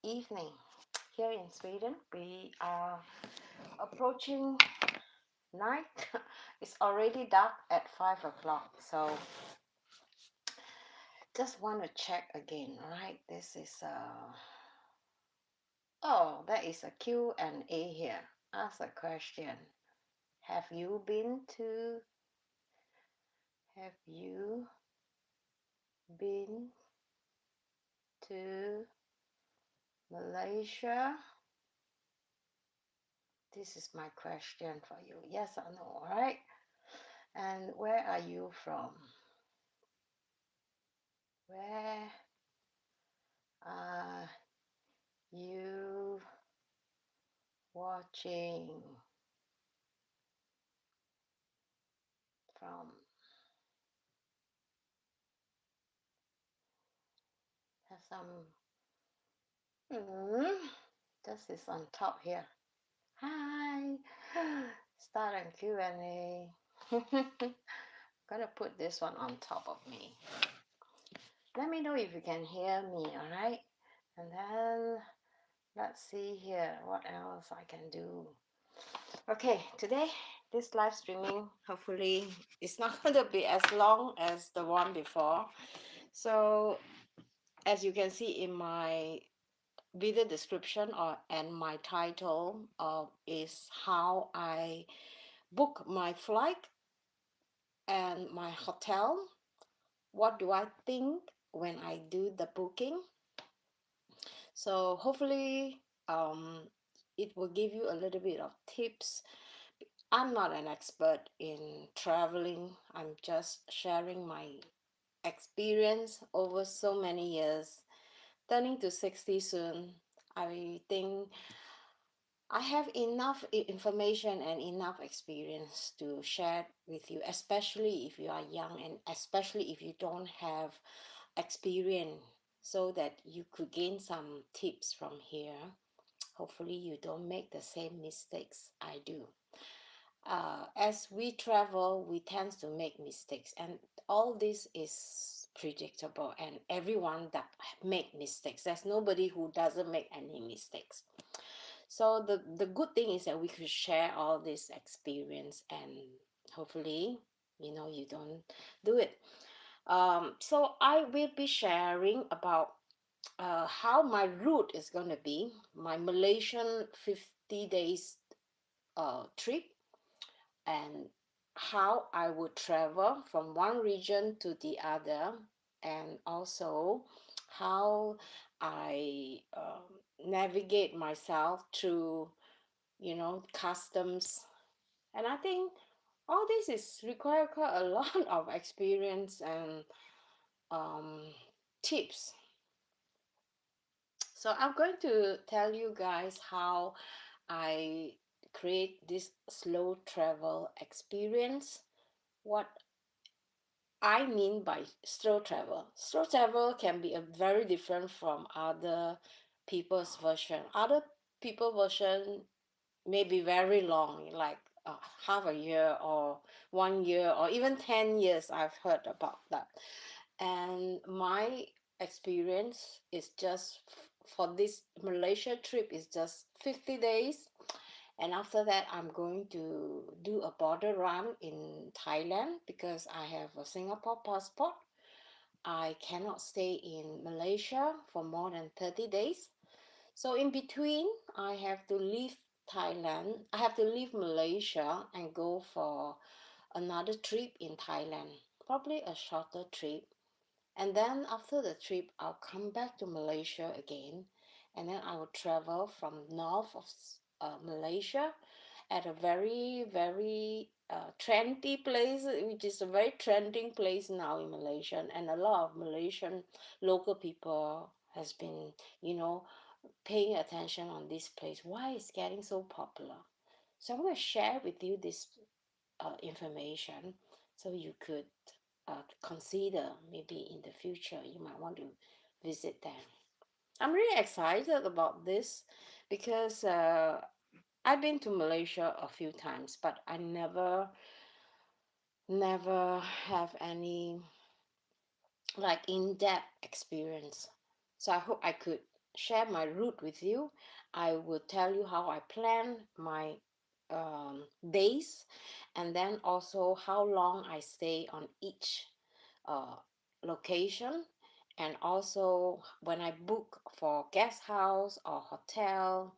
evening. Here in Sweden, we are approaching night. It's already dark at 5 o'clock. So just want to check again, right? This is oh, there is a Q and A here. Ask a question. Have you been to have you been to Malaysia? This is my question for you. Yes or no, all right? And where are you from? Where are you watching from? Have some. Hmm. This is on top here. Hi. Start on Q&A. Gonna put this one on top of me. Let me know if you can hear me, alright? And then let's see here what else I can do. Okay, today this live streaming hopefully it's not going to be as long as the one before. So as you can see in my video description and my title is how I book my flight and my hotel. What do I think when I do the booking? So hopefully it will give you a little bit of tips. I'm not an expert in traveling. I'm just sharing my experience over so many years. Turning to 60 soon, I think I have enough information and enough experience to share with you, especially if you are young and especially if you don't have experience, so that you could gain some tips from here. Hopefully, you don't make the same mistakes I do. As we travel, we tend to make mistakes, and all this is predictable. And everyone that make mistakes, there's nobody who doesn't make any mistakes. So the good thing is that we could share all this experience, and hopefully, you don't do it. So I will be sharing about how my route is going to be, my Malaysian 50 days trip, and how I would travel from one region to the other, and also how I navigate myself through, customs. And I think all this is require quite a lot of experience and um, tips. So I'm going to tell you guys how I create this slow travel experience. What I mean by slow travel. Slow travel can be a very different from other people's version. Other people version may be very long, like half a year or 1 year or even 10 years. I've heard about that. And my experience is just for this Malaysia trip is just 50 days. And after that, I'm going to do a border run in Thailand because I have a Singapore passport. I cannot stay in Malaysia for more than 30 days. So in between, I have to leave Thailand. I have to leave Malaysia and go for another trip in Thailand, probably a shorter trip. And then after the trip, I'll come back to Malaysia again, and then I will travel from north of Malaysia at a very, very trendy place, which is a very trending place now in Malaysia, and a lot of Malaysian local people has been, paying attention on this place. Why it's getting so popular? So I'm going to share with you this information so you could consider maybe in the future you might want to visit them. I'm really excited about this because I've been to Malaysia a few times, but I never have any like in-depth experience. So I hope I could share my route with you. I will tell you how I plan my days, and then also how long I stay on each uh, location, and also when I book for guest house or hotel,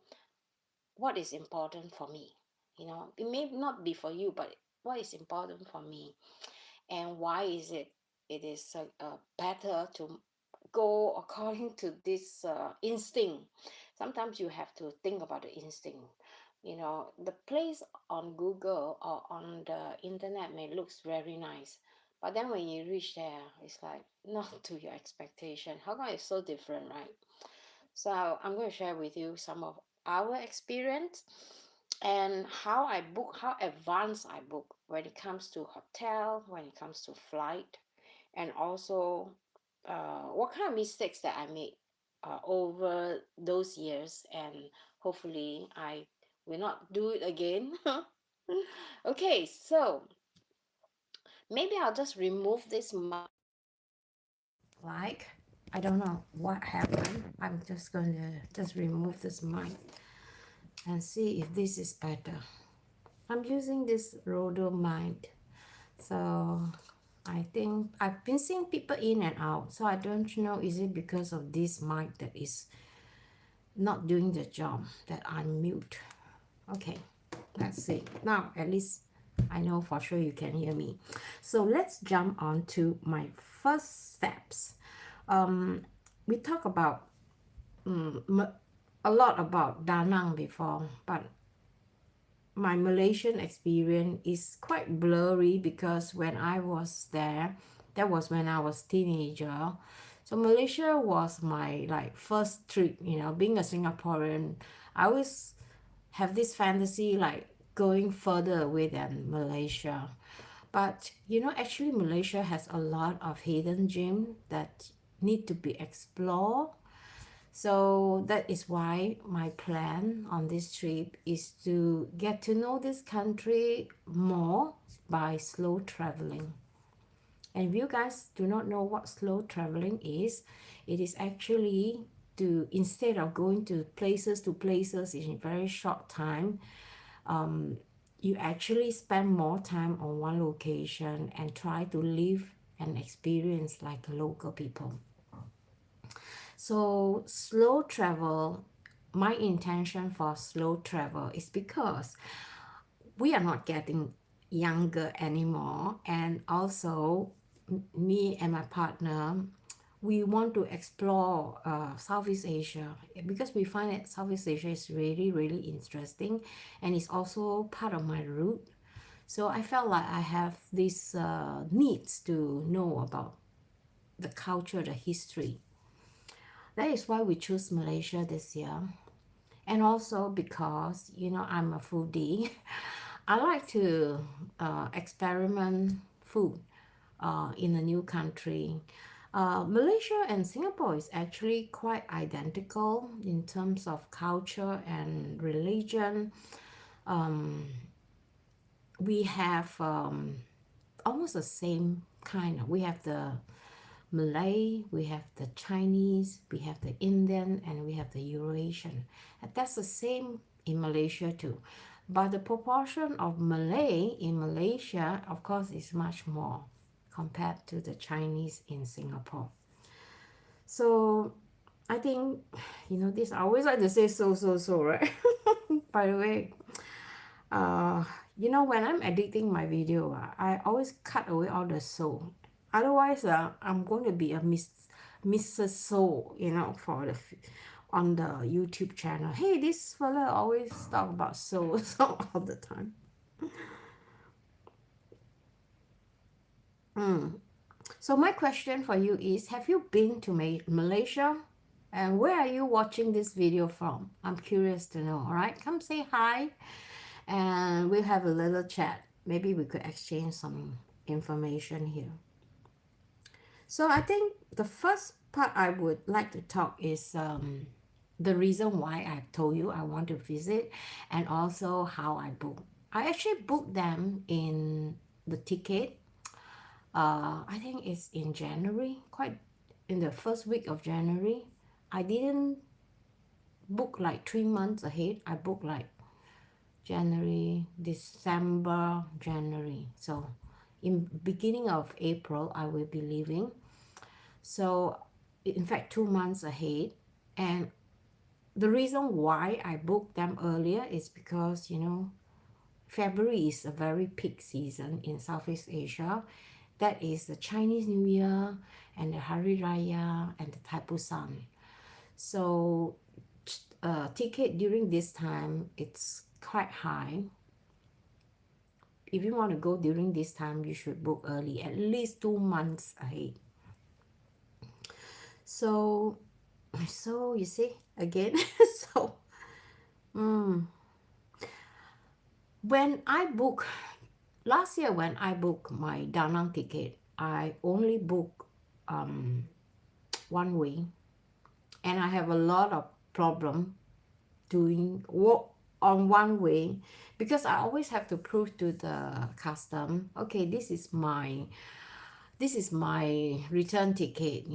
what is important for me. You know, it may not be for you, but what is important for me, and why is it is better to go according to this instinct. Sometimes you have to think about the instinct. You know, the place on Google or on the internet may looks very nice, but then when you reach there, it's like not to your expectation. How come it's so different, right? So I'm going to share with you some of our experience and how I book, how advanced I book when it comes to hotel, when it comes to flight, and also what kind of mistakes that I made over those years, and hopefully I will not do it again. Okay, so maybe I'll just remove this mic. Like, I don't know what happened. I'm just going to just remove this mic and see if this is better. I'm using this Rodo mic, so I think I've been seeing people in and out, so I don't know, is it because of this mic that is not doing the job, that I'm mute. Okay, let's see. Now at least I know for sure you can hear me. So let's jump on to my first steps. We talked about a lot about Da Nang before, but my Malaysian experience is quite blurry because when I was there, that was when I was teenager. So Malaysia was my like first trip, you know, being a Singaporean. I always have this fantasy like going further away than Malaysia. But you know, actually Malaysia has a lot of hidden gems that need to be explored. So that is why my plan on this trip is to get to know this country more by slow traveling. And if you guys do not know what slow traveling is, it is actually to, instead of going to places in a very short time, you actually spend more time on one location and try to live and experience like local people. So slow travel, my intention for slow travel is because we are not getting younger anymore, and also me and my partner, we want to explore Southeast Asia because we find that Southeast Asia is really really interesting, and it's also part of my route. So I felt like I have this needs to know about the culture, the history. That is why we choose Malaysia this year. And also because, you know, I'm a foodie. I like to experiment food in a new country. Malaysia and Singapore is actually quite identical in terms of culture and religion. We have almost the same kind of, we have the Malay, we have the Chinese, we have the Indian, and we have the Eurasian. And that's the same in Malaysia too. But the proportion of Malay in Malaysia, of course, is much more compared to the Chinese in Singapore. So I think, you know, this, I always like to say so, right? By the way, you know, when I'm editing my video, I always cut away all the so. Otherwise, I'm going to be a Mrs. So, you know, for the on the YouTube channel. Hey, this fella always talk about so all the time. So my question for you is, have you been to Malaysia? And where are you watching this video from? I'm curious to know, all right? Come say hi and we'll have a little chat. Maybe we could exchange some information here. So I think the first part I would like to talk is the reason why I told you I want to visit, and also how I book. I actually booked them in the ticket. I think it's in January, quite in the first week of January. I didn't book like 3 months ahead. I book like January, December, January. So in beginning of April, I will be leaving. So in fact, 2 months ahead. And the reason why I booked them earlier is because, February is a very peak season in Southeast Asia. That is the Chinese New Year and the Hari Raya and the Taipusan. So ticket during this time, it's quite high. If you want to go during this time, you should book early, at least 2 months ahead. So, so you see again. So, when I book last year, when I booked my Da Nang ticket, I only book one way, and I have a lot of problem doing work on one way because I always have to prove to the custom, okay, this is my return ticket,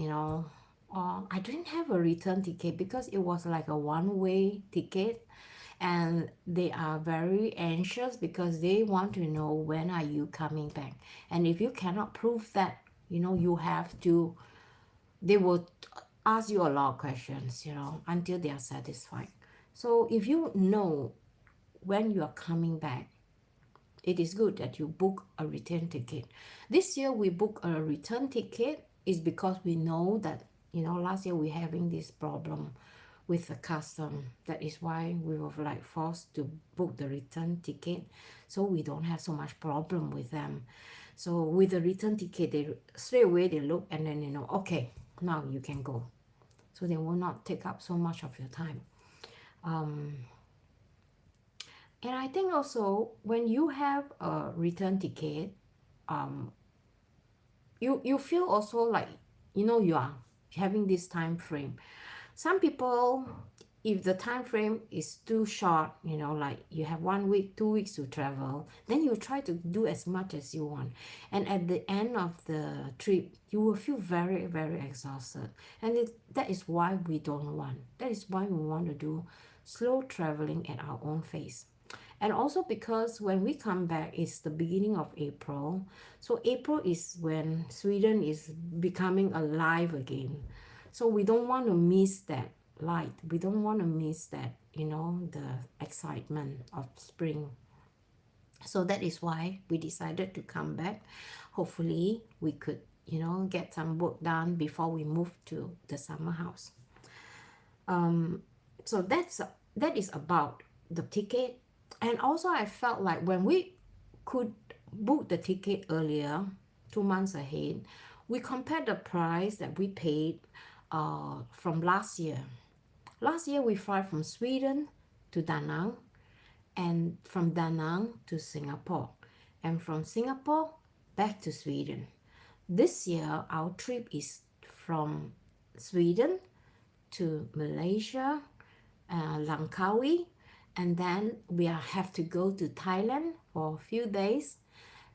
I didn't have a return ticket because it was like a one-way ticket, and they are very anxious because they want to know when are you coming back. And if you cannot prove that, you have to, they will ask you a lot of questions, until they are satisfied. So if you know when you are coming back, it is good that you book a return ticket. This year we book a return ticket is because we know that, last year we're having this problem with the custom. That is why we were like forced to book the return ticket, so we don't have so much problem with them. So with the return ticket, they straight away they look and then okay, now you can go. So they will not take up so much of your time. And I think also when you have a return ticket, you feel also like, you are having this time frame. Some people, if the time frame is too short, like you have 1 week, 2 weeks to travel, then you try to do as much as you want. And at the end of the trip, you will feel very, very exhausted. And that is why we don't want. That is why we want to do slow traveling at our own pace. And also because when we come back, it's the beginning of April. So April is when Sweden is becoming alive again. So we don't want to miss that light. We don't want to miss that, the excitement of spring. So that is why we decided to come back. Hopefully we could, get some work done before we move to the summer house. So that is about the ticket. And also I felt like when we could book the ticket earlier, 2 months ahead, we compared the price that we paid from last year. Last year we fly from Sweden to Da Nang, and from Da Nang to Singapore, and from Singapore back to Sweden. This year our trip is from Sweden to Malaysia, Langkawi, and then have to go to Thailand for a few days,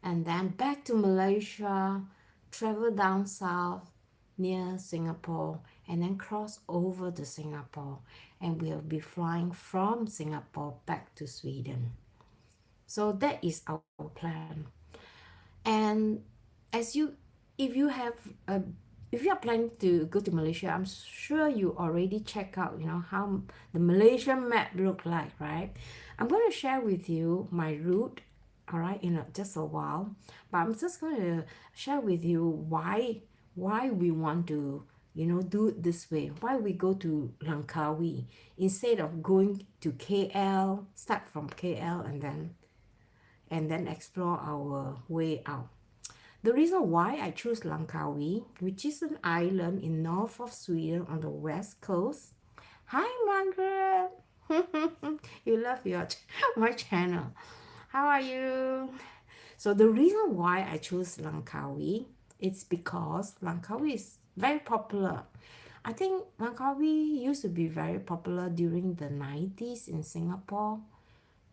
and then back to Malaysia, travel down south near Singapore, and then cross over to Singapore, and we'll be flying from Singapore back to Sweden. So that is our plan. And as you if you have a if you are planning to go to Malaysia, I'm sure you already check out, how the Malaysian map look like, right? I'm going to share with you my route, all right, in just a while. But I'm just going to share with you why we want to, do it this way. Why we go to Langkawi instead of going to KL, start from KL and then explore our way out. The reason why I choose Langkawi, which is an island in north of Sweden on the west coast. Hi, Margaret. You love my channel. How are you? So the reason why I choose Langkawi, it's because Langkawi is very popular. I think Langkawi used to be very popular during the 90s in Singapore.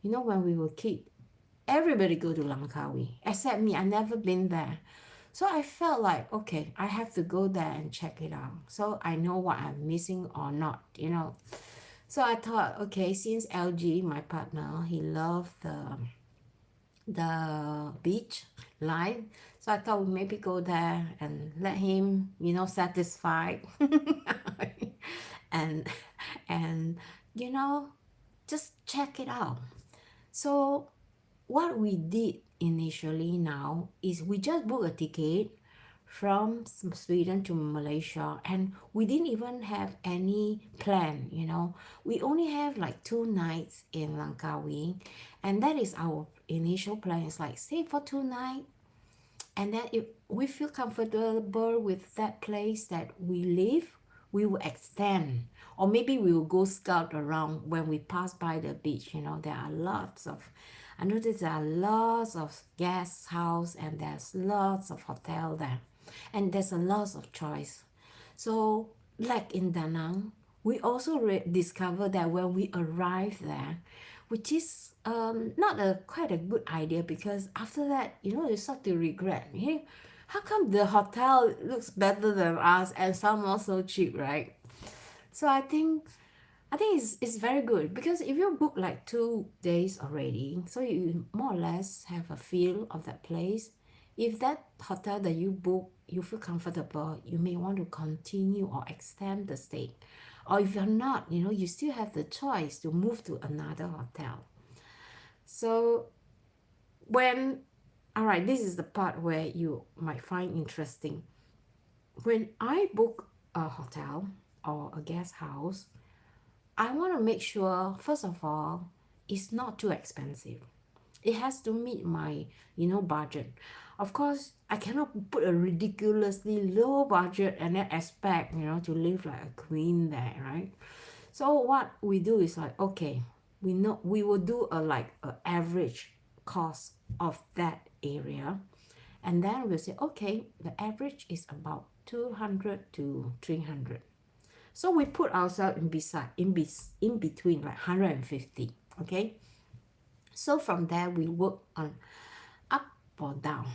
When we were kids, everybody go to Langkawi except me. I never been there. So I felt like, okay, I have to go there and check it out so I know what I'm missing or not. So I thought, okay, since LG, my partner, he loved the beach life. So I thought we maybe go there and let him, satisfied. and and you know, just check it out. So what we did initially now is we just booked a ticket from Sweden to Malaysia, and we didn't even have any plan. We only have like 2 nights in Langkawi, and that is our initial plan. It's like stay for 2 nights, and then if we feel comfortable with that place that we live, we will extend, or maybe we will go scout around when we pass by the beach. There are lots of, I noticed there are lots of guest house, and there's lots of hotel there, and there's a lot of choice. So like in Da Nang, we also discovered that when we arrived there, which is not a quite a good idea, because after that, you start to regret. Hey, how come the hotel looks better than us and some are so cheap, right? So I think it's very good, because if you book like 2 days already, so you more or less have a feel of that place. If that hotel that you book, you feel comfortable, you may want to continue or extend the stay. Or if you're not, you still have the choice to move to another hotel. So when, all right, this is the part where you might find interesting. When I book a hotel or a guest house, I want to make sure, first of all, it's not too expensive. It has to meet my, budget. Of course, I cannot put a ridiculously low budget and then expect, to live like a queen there, right? So what we do is like, okay, we will do a average cost of that area, and then we'll say, okay, the average is about 200 to 300. So we put ourselves in between, like 150. Okay. So from there we work on up or down,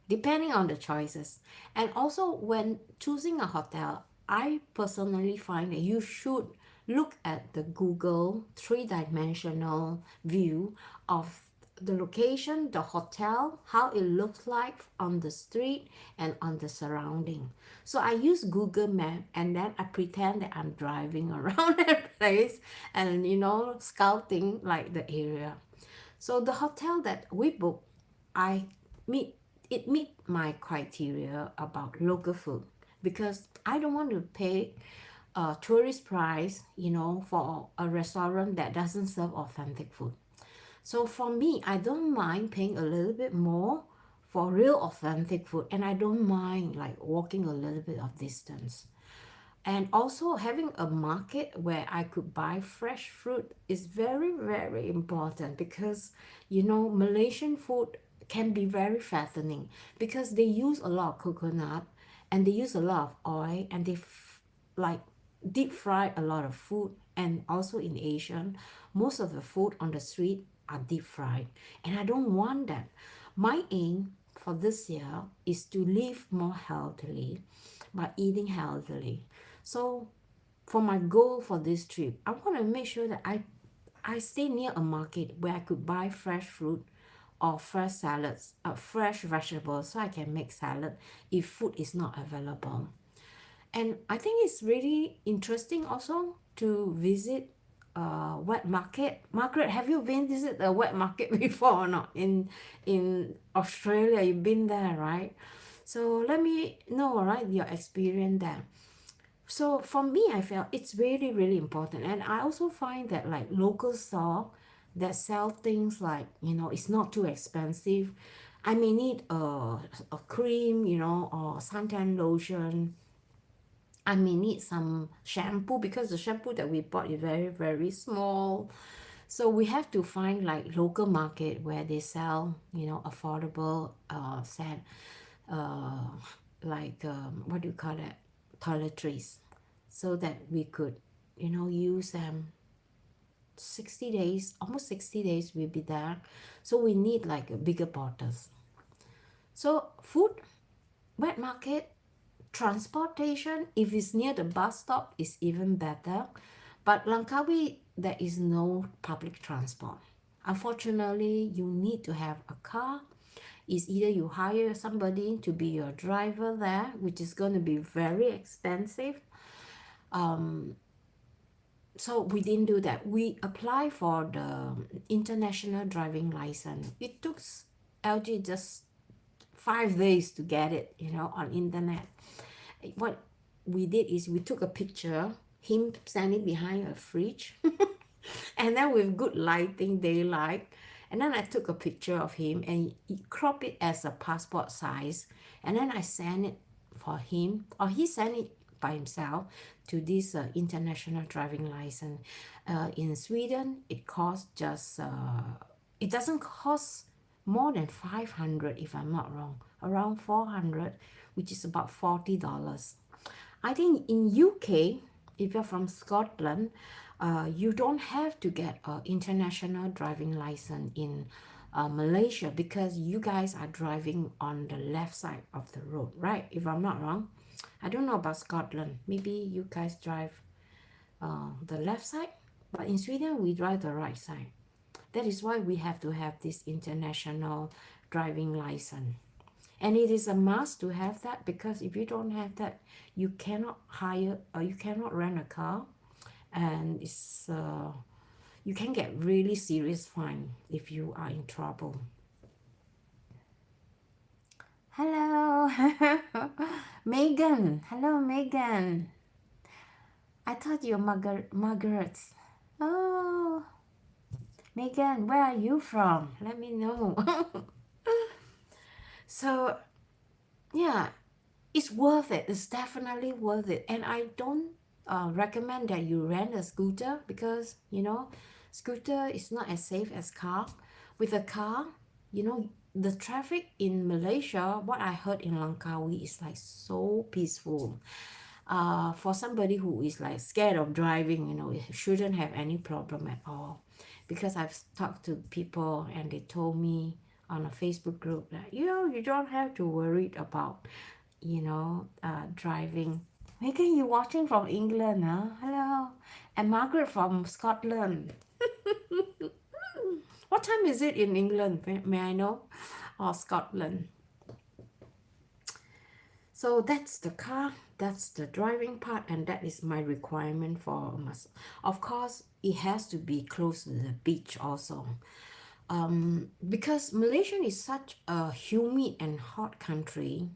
depending on the choices. And also when choosing a hotel, I personally find that you should look at the Google three-dimensional view of the location, the hotel, how it looks like on the street and on the surrounding. So I use Google Map, and then I pretend that I'm driving around that place and scouting like the area. So the hotel that we booked, I meet meet my criteria about local food, because I don't want to pay a tourist price, for a restaurant that doesn't serve authentic food. So for me, I don't mind paying a little bit more for real authentic food, and I don't mind like walking a little bit of distance. And also having a market where I could buy fresh fruit is very, very important, because Malaysian food can be very fattening, because they use a lot of coconut, and they use a lot of oil, and they like deep fry a lot of food. And also in Asian, most of the food on the street are deep fried, and I don't want that. My aim for this year is to live more healthily by eating healthily. So for my goal for this trip, I want to make sure that I stay near a market where I could buy fresh fruit or fresh salads, fresh vegetables, so I can make salad if food is not available. And I think it's really interesting also to visit a wet market. Margaret, have you been visit a wet market before or not? In Australia, you've been there, right? So let me know, right, your experience there. So for me, I felt it's really, really important. And I also find that like local store that sell things like, it's not too expensive. I may need a cream, or suntan lotion. I may need some shampoo, because the shampoo that we bought is very, very small. So we have to find like local market where they sell, affordable set, uh, like what do you call that, toiletries, so that we could, use them 60 days, almost 60 days we'll be there. So we need like a bigger bottles. So food, wet market, transportation, if it's near the bus stop, is even better. But Langkawi, there is no public transport. Unfortunately, you need to have a car. It's either you hire somebody to be your driver there, which is going to be very expensive. So we didn't do that. We applied for the international driving license. It took LG just 5 days to get it, on internet. What we did is we took a picture, him standing behind a fridge, and then with good lighting, daylight. And then I took a picture of him and crop it as a passport size. And then I sent it for him, or he sent it by himself to this international driving license. In Sweden, it costs just, it doesn't cost more than 500 if I'm not wrong, around 400, which is about $40. I think in UK, if you're from Scotland, you don't have to get an international driving license in Malaysia, because you guys are driving on the left side of the road, right? If I'm not wrong. I don't know about Scotland. Maybe you guys drive the left side, but in Sweden, we drive the right side. That is why we have to have this international driving license. And it is a must to have that, because if you don't have that, you cannot hire or you cannot rent a car, and you can get really serious fine if you are in trouble. Hello, Megan. Hello, Megan. I thought you're Margaret. Oh, Megan, where are you from? Let me know. So, yeah, it's worth it. It's definitely worth it. And I don't recommend that you rent a scooter, because, scooter is not as safe as car. With a car, the traffic in Malaysia, what I heard in Langkawi, is like so peaceful. For somebody who is like scared of driving, it shouldn't have any problem at all. Because I've talked to people and they told me on a Facebook group that, you don't have to worry about, driving. Megan, you watching from England, huh? Hello. And Margaret from Scotland. What time is it in England? May I know? Or Scotland? So that's the car, that's the driving part, and that is my requirement for a must. Of course, it has to be close to the beach also. Because Malaysia is such a humid and hot country,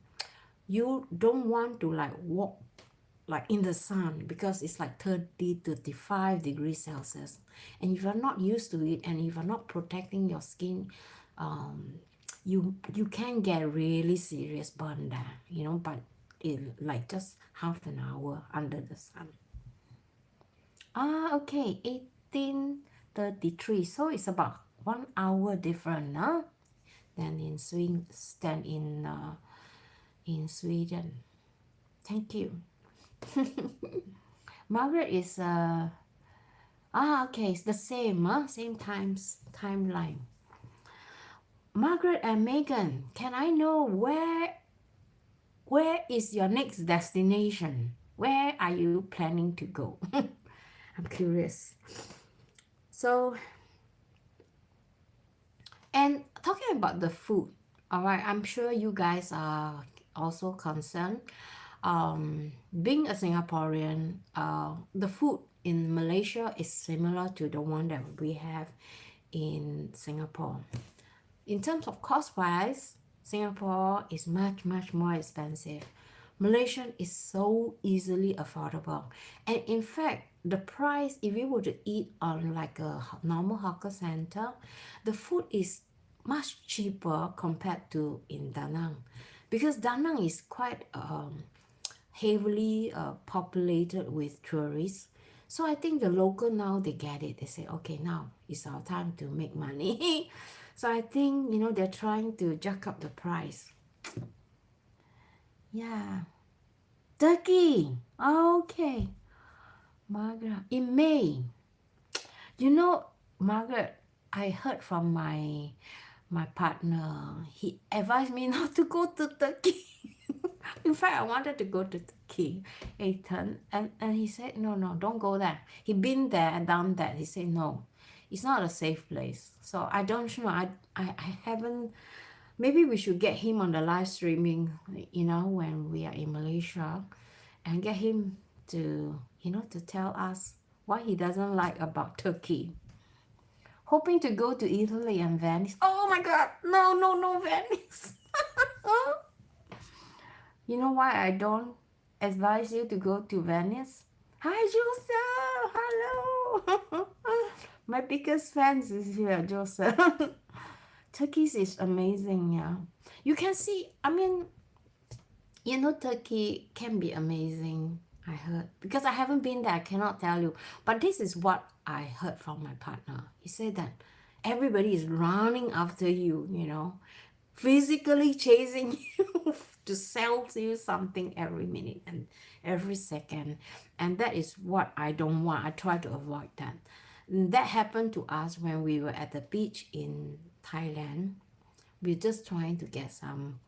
you don't want to like walk like in the sun, because it's like 30-35 degrees Celsius. And if you're not used to it, and if you're not protecting your skin, you can get really serious burn there, but in like just half an hour under the sun. Okay, 1833. So it's about 1 hour different, huh? Than in Sweden. Thank you. Margaret is okay, it's the same, same timeline. Margaret and Megan, can I know where is your next destination? Where are you planning to go? I'm curious. So, and talking about the food, all right, I'm sure you guys are also concerned. Being a Singaporean, the food in Malaysia is similar to the one that we have in Singapore. In terms of cost wise, Singapore is much, much more expensive. Malaysia is so easily affordable. And in fact, the price, if you were to eat on like a normal hawker center, the food is much cheaper compared to in Da Nang. Because Da Nang is quite heavily populated with tourists. So I think the local now, they get it. They say, okay, now it's our time to make money. So I think, they're trying to jack up the price. Yeah. Turkey. Okay. Margaret. In May. Margaret, I heard from my my partner, he advised me not to go to Turkey. In fact, I wanted to go to Turkey, Ethan, and he said, no, no, don't go there. He been there and done that. He said, no, it's not a safe place. So I don't know. I haven't. Maybe we should get him on the live streaming, when we are in Malaysia, and get him to, to tell us what he doesn't like about Turkey. Hoping to go to Italy and Venice. Oh my God, no, no, no, Venice. You know why I don't advise you to go to Venice? Hi, Joseph. Hello. My biggest fans is here, Joseph. Turkey is amazing, yeah. You can see, Turkey can be amazing, I heard. Because I haven't been there, I cannot tell you. But this is what I heard from my partner. He said that everybody is running after you, physically chasing you to sell you something every minute and every second. And that is what I don't want. I try to avoid that. And that happened to us when we were at the beach in Thailand. We're just trying to get some,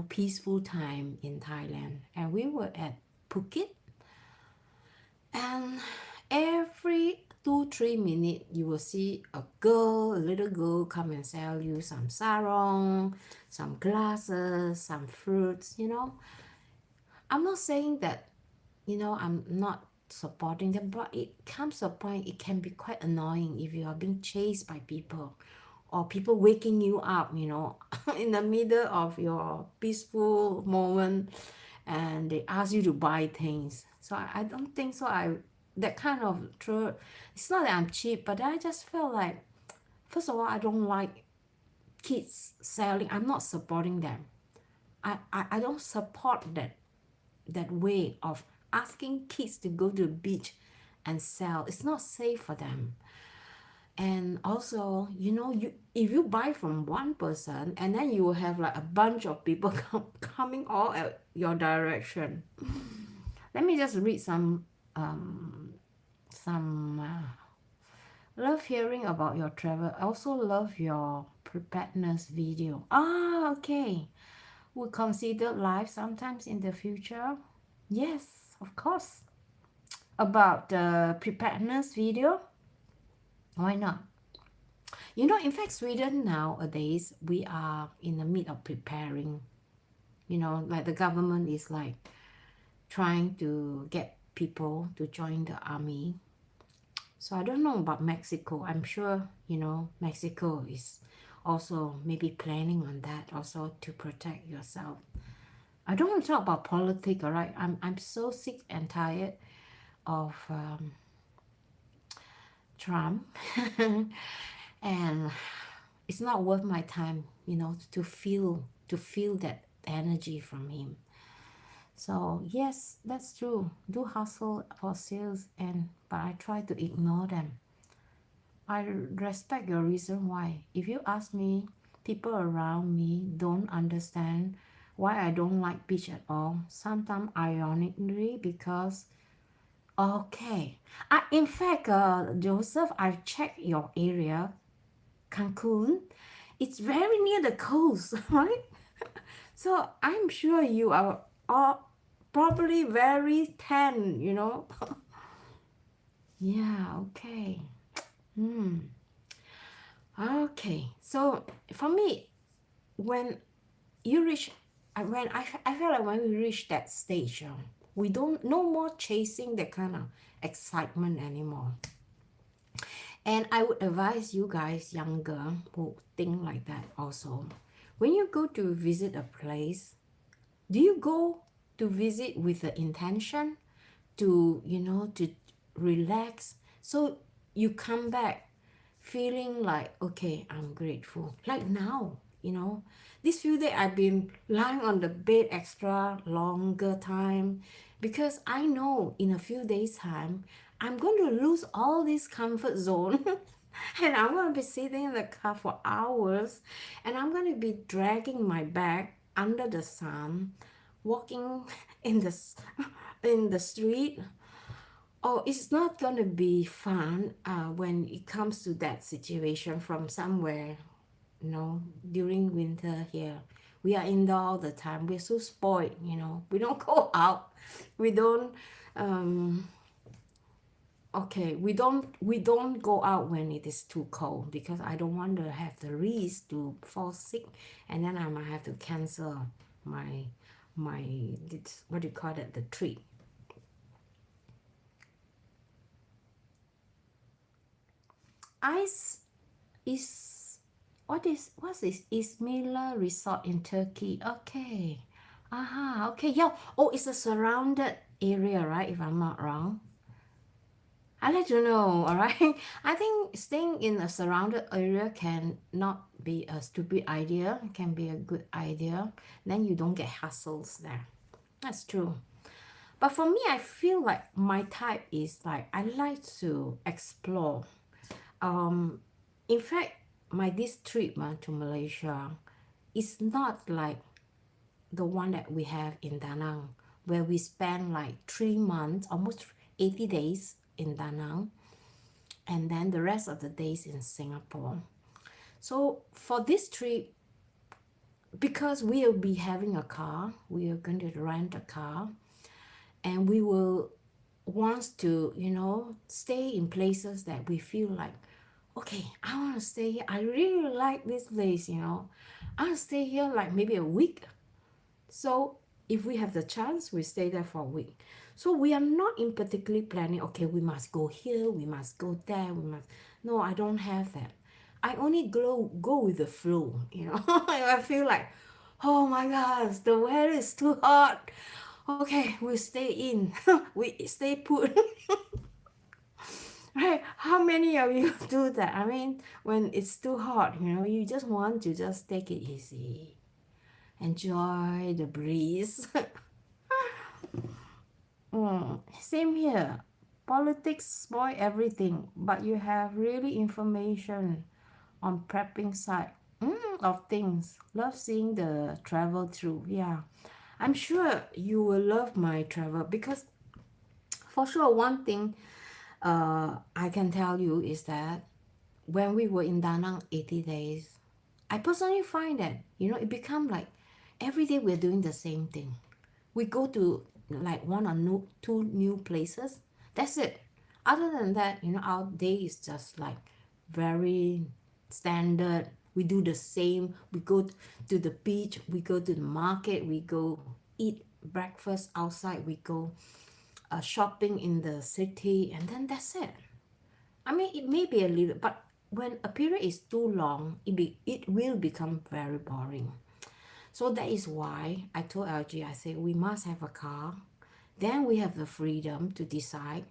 peaceful time in Thailand. And we were at Phuket. And every 2-3 minutes, you will see a little girl come and sell you some sarong, some glasses, some fruits, I'm not saying that, I'm not supporting them, but it comes to a point it can be quite annoying if you are being chased by people or people waking you up, in the middle of your peaceful moment and they ask you to buy things. So I don't think so. That kind of true. It's not that I'm cheap, but I just felt like, first of all, I don't like kids selling. I'm not supporting them. I don't support that way of asking kids to go to the beach and sell. It's not safe for them. And also, if you buy from one person and then you will have like a bunch of people coming all at your direction. Let me just read some love hearing about your travel. I also love your preparedness video. Okay. Would consider live sometimes in the future? Yes, of course. About the preparedness video? Why not? In fact, Sweden nowadays, we are in the midst of preparing. Like the government is like trying to get people to join the army. So I don't know about Mexico. I'm sure, Mexico is also maybe planning on that also to protect yourself. I don't want to talk about politics, all right? I'm so sick and tired of Trump. And it's not worth my time, to feel that energy from him. So yes, that's true. Do hustle for sales, but I try to ignore them. I respect your reason why. If you ask me, people around me don't understand why I don't like beach at all. Sometimes ironically because okay. In fact, Joseph, I've checked your area, Cancun. It's very near the coast, right? So I'm sure you are all probably very tan, Yeah, okay. Okay. So for me, when you reach, I feel like when we reach that stage, we don't no more chasing that kind of excitement anymore. And I would advise you guys younger who think like that also. When you go to visit a place, do you go to visit with the intention to, to relax? So you come back feeling like, okay, I'm grateful. Like now, this few days I've been lying on the bed extra longer time because I know in a few days time I'm going to lose all this comfort zone and I'm going to be sitting in the car for hours and I'm going to be dragging my back under the sun, walking in the street. Oh, it's not going to be fun when it comes to that situation from somewhere during winter here. We are indoor all the time. We're so spoiled. We don't go out. We don't um okay, we don't go out when it is too cold because I don't want to have the risk to fall sick, and then I might have to cancel my what do you call that, the trip. Ice is what's this Ismila Resort in Turkey. Okay. Okay, yeah. Oh, it's a surrounded area, right? If I'm not wrong. I let you know, all right? I think staying in a surrounded area can not be a stupid idea, it can be a good idea. Then you don't get hassles there. That's true. But for me, I feel like my type is like I like to explore. Um, in fact, my this trip to Malaysia is not like the one that we have in Da Nang, where we spend like 3 months, almost 80 days in Da Nang, and then the rest of the days in Singapore. So for this trip, because we will be having a car, we are going to rent a car, and we will want to, stay in places that we feel like, okay, I want to stay here. I really like this place. I want to stay here like maybe a week. So if we have the chance, we stay there for a week. So we are not in particularly planning, okay, we must go here, we must go there, we must. No, I don't have that. I only go with the flow. I feel like, oh my gosh, the weather is too hot. Okay, we stay in. We stay put. Right? How many of you do that? I mean, when it's too hot, you just want to just take it easy. Enjoy the breeze. Same here. Politics spoil everything, but you have really information on prepping side of things. Love seeing the travel through. Yeah, I'm sure you will love my travel because for sure one thing I can tell you is that when we were in Da Nang 80 days, I personally find that, it become like every day we're doing the same thing. We go to like one or two new places. That's it. Other than that, our day is just like very standard. We do the same. We go to the beach. We go to the market. We go eat breakfast outside. We go shopping in the city, and then that's it. I mean, it may be a little, but when a period is too long, it will become very boring. So that is why I told LG, I said, we must have a car. Then we have the freedom to decide,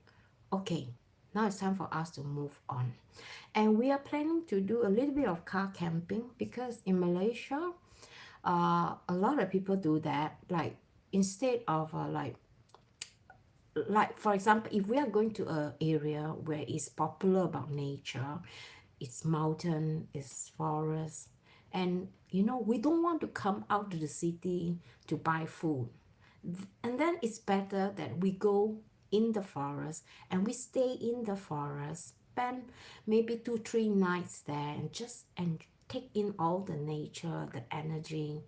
okay, now it's time for us to move on. And we are planning to do a little bit of car camping because in Malaysia, a lot of people do that. Like instead of like for example, if we are going to a area where it's popular about nature, it's mountain, it's forest, and we don't want to come out to the city to buy food. And then it's better that we go in the forest and we stay in the forest, spend maybe 2 3 nights there, and take in all the nature, the energy.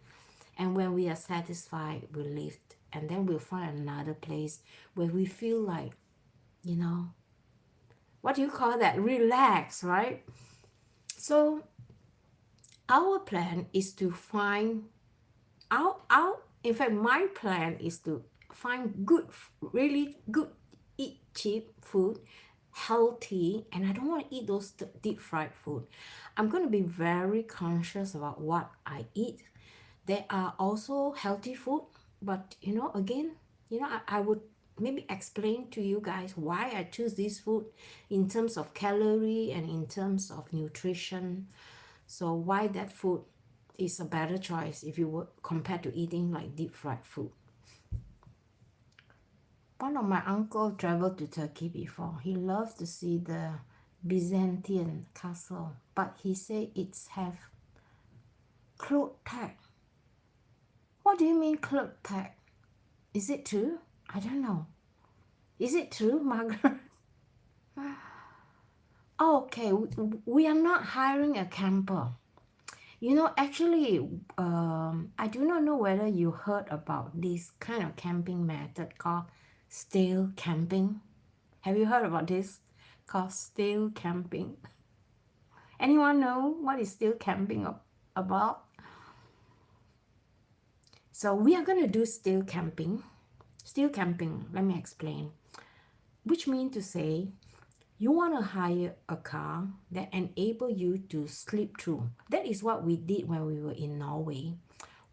And when we are satisfied, we leave, and then we'll find another place where we feel like, you know, what do you call that? Relax, right? So our plan is to find our in fact my plan is to find good, really good, eat cheap food, healthy, and I don't want to eat those deep fried food. I'm going to be very conscious about what I eat. There are also healthy food, but again, I would maybe explain to you guys why I choose this food in terms of calorie and in terms of nutrition. So why that food is a better choice if you were compared to eating like deep fried food. One of my uncle traveled to Turkey before. He loved to see the Byzantine castle, but he said it's have cloth tag. What do you mean cloth tag? Is it true? I don't know. Is it true, Margaret? Okay, we are not hiring a camper. Actually, I do not know whether you heard about this kind of camping method called stale camping. Have you heard about this? Called stale camping. Anyone know what is stale camping about? So we are going to do stale camping. Stale camping, let me explain. Which means to say, you want to hire a car that enable you to sleep through. That is what we did when we were in Norway.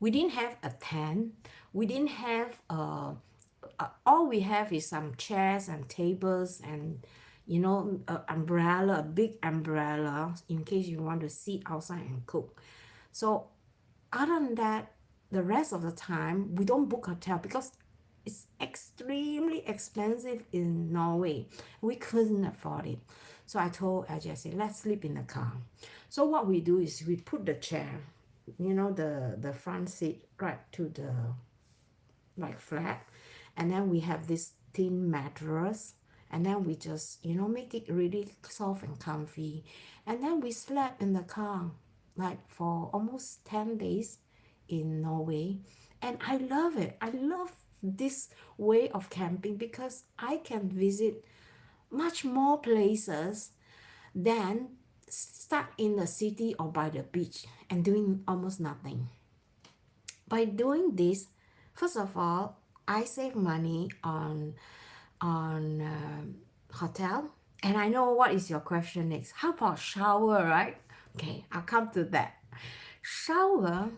We didn't have a tent. We didn't have all we have is some chairs and tables and an umbrella, a big umbrella in case you want to sit outside and cook. So other than that, the rest of the time we don't book hotel because it's extremely expensive in Norway. We couldn't afford it. So I told Jesse, let's sleep in the car. So what we do is we put the chair, the front seat right to the like flat, and then we have this thin mattress, and then we just make it really soft and comfy, and then we slept in the car like for almost 10 days in Norway. And I love it. I love this way of camping because I can visit much more places than stuck in the city or by the beach and doing almost nothing. By doing this, first of all, I save money on hotel. And I know what is your question next. How about shower, right? Okay, I'll come to that. Shower,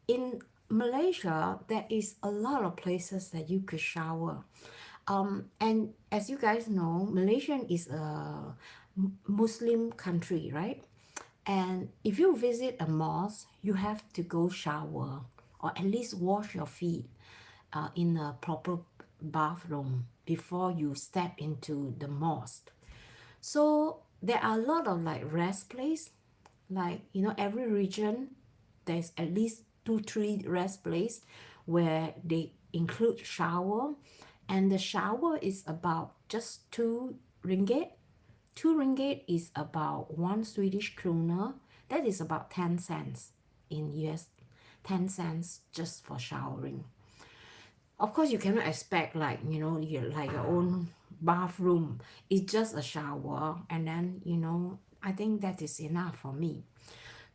in Malaysia, there is a lot of places that you could shower. And as you guys know, Malaysia is a Muslim country, right? And if you visit a mosque, you have to go shower or at least wash your feet in a proper bathroom before you step into the mosque. So there are a lot of like rest place, like every region there's at least 2-3 rest place where they include shower, and the shower is about just 2 ringgit. 2 ringgit is about 1 Swedish krona. That is about 10 cents in US. 10 cents just for showering. Of course, you cannot expect like your own bathroom. It's just a shower, and then I think that is enough for me.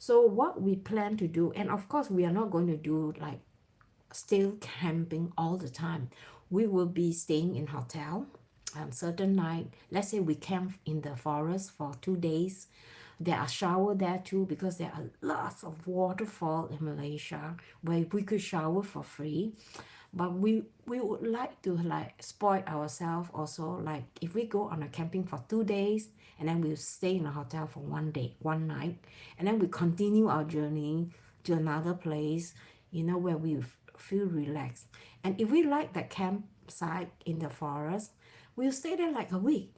So what we plan to do, and of course we are not going to do like still camping all the time. We will be staying in hotel. Certain night, let's say we camp in the forest for 2 days. There are shower there too because there are lots of waterfall in Malaysia where we could shower for free. But we would like to like spoil ourselves also, like if we go on a camping for 2 days and then we'll stay in a hotel for 1 day 1 night, and then we continue our journey to another place where we feel relaxed. And if we like that campsite in the forest, we'll stay there like a week,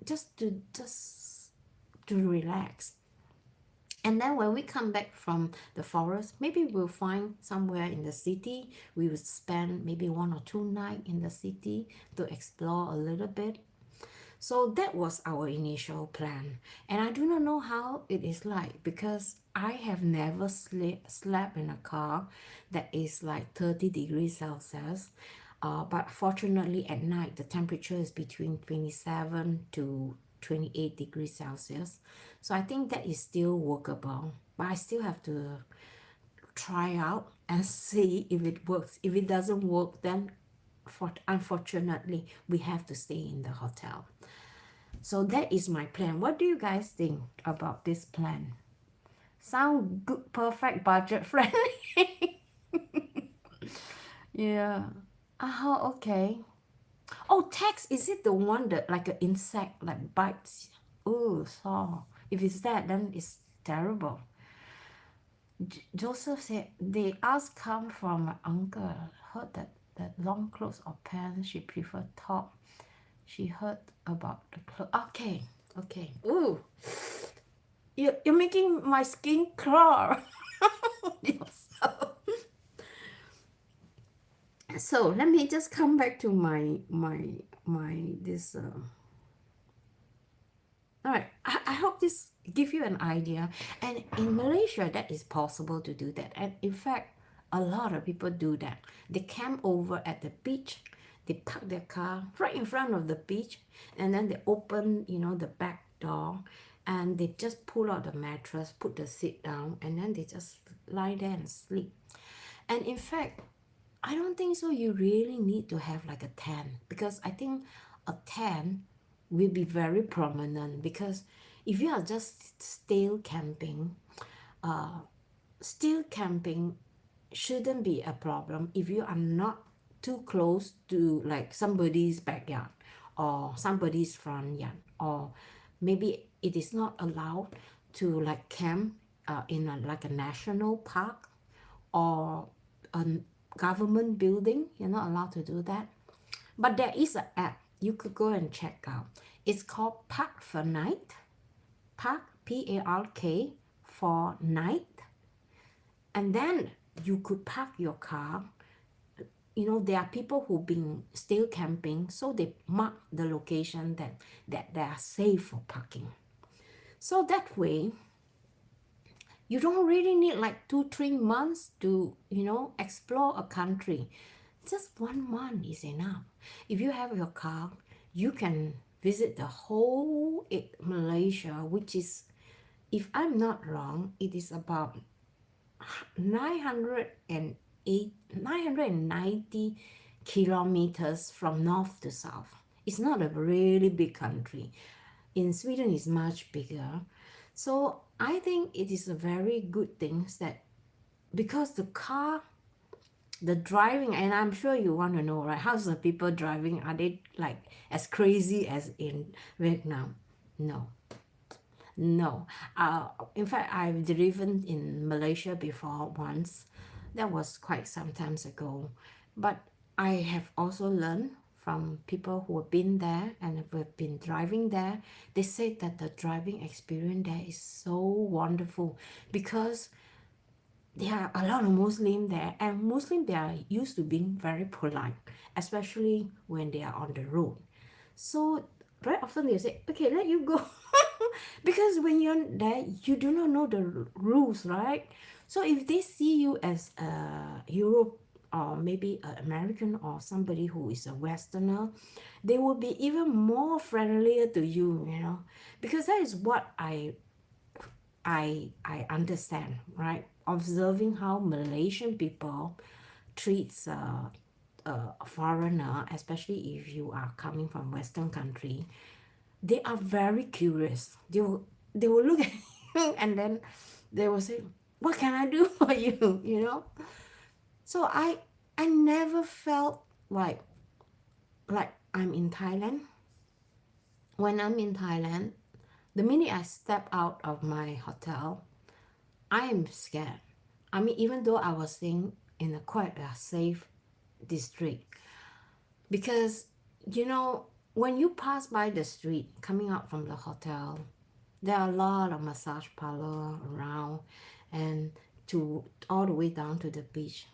just to relax. And then when we come back from the forest, maybe we'll find somewhere in the city. We will spend maybe 1 or 2 nights in the city to explore a little bit. So that was our initial plan. And I do not know how it is like because I have never slept in a car that is like 30 degrees Celsius. But fortunately at night the temperature is between 27 to 28 degrees Celsius. So I think that is still workable. But I still have to try out and see if it works. If it doesn't work, then unfortunately we have to stay in the hotel. So that is my plan. What do you guys think about this plan? Sound good, perfect, budget friendly? Yeah. Okay. Oh, tax, is it the one that like an insect like bites? Oh, so if it's that, then it's terrible. Joseph said they asked come from my uncle. Heard that long clothes or pants she preferred top. She heard about the clothes. Okay. Ooh, you're making my skin crawl. So let me just come back to my this. All right. I hope this give you an idea. And in Malaysia, that is possible to do that. And in fact, a lot of people do that. They camp over at the beach. They park their car right in front of the beach, and then they open, the back door, and they just pull out the mattress, put the seat down, and then they just lie there and sleep. And in fact, I don't think so. You really need to have like a tent, because I think a tent will be very prominent, because if you are just still camping shouldn't be a problem if you are not too close to like somebody's backyard or somebody's front yard, or maybe it is not allowed to like camp in like a national park or a government building. You're not allowed to do that. But there is an app you could go and check out. It's called Park for Night. Park, Park, for night. And then you could park your car. There are people who've been still camping, so they mark the location that they are safe for parking. So that way, you don't really need like 2 3 months to explore a country. Just 1 month is enough. If you have your car, you can visit the whole Malaysia, which is, if I'm not wrong, it is about 990 kilometers from north to south. It's not a really big country. In Sweden, it's much bigger. So I think it is a very good thing that, because the driving, and I'm sure you want to know, right? How's the people driving? Are they like as crazy as in Vietnam? No. No. In fact, I've driven in Malaysia before once. That was quite some times ago. But I have also learned from people who have been there and have been driving there. They say that the driving experience there is so wonderful, because there are a lot of Muslim there, and Muslim, they are used to being very polite, especially when they are on the road. So very often they say, okay, let you go. Because when you're there, you do not know the rules, right? So if they see you as a Europe, or maybe an American, or somebody who is a Westerner, they will be even more friendlier to you, because that is what I understand, right? Observing how Malaysian people treats a foreigner, especially if you are coming from Western country, they are very curious. They will look at you, and then they will say, "What can I do for you?" So I never felt like I'm in Thailand. When I'm in Thailand, the minute I step out of my hotel, I am scared. I mean, even though I was staying in a quite a safe district, because when you pass by the street coming out from the hotel, there are a lot of massage parlor around, and to all the way down to the beach.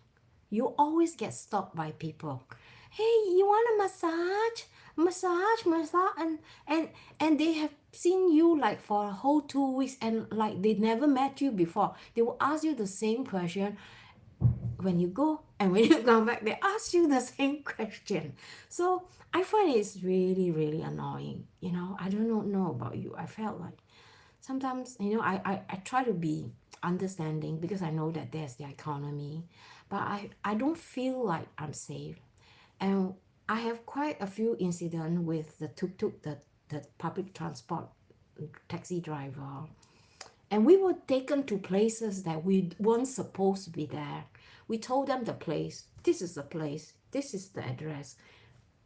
You always get stopped by people. Hey, you want a massage, and they have seen you like for a whole 2 weeks, and like they never met you before. They will ask you the same question when you go, and when you come back, they ask you the same question. So I find it's really, really annoying. I don't know about you. I felt like sometimes, I try to be understanding, because I know that there's the economy, but I don't feel like I'm safe. And I have quite a few incidents with the tuk-tuk, the public transport taxi driver. And we were taken to places that we weren't supposed to be there. We told them the place. This is the place. This is the address.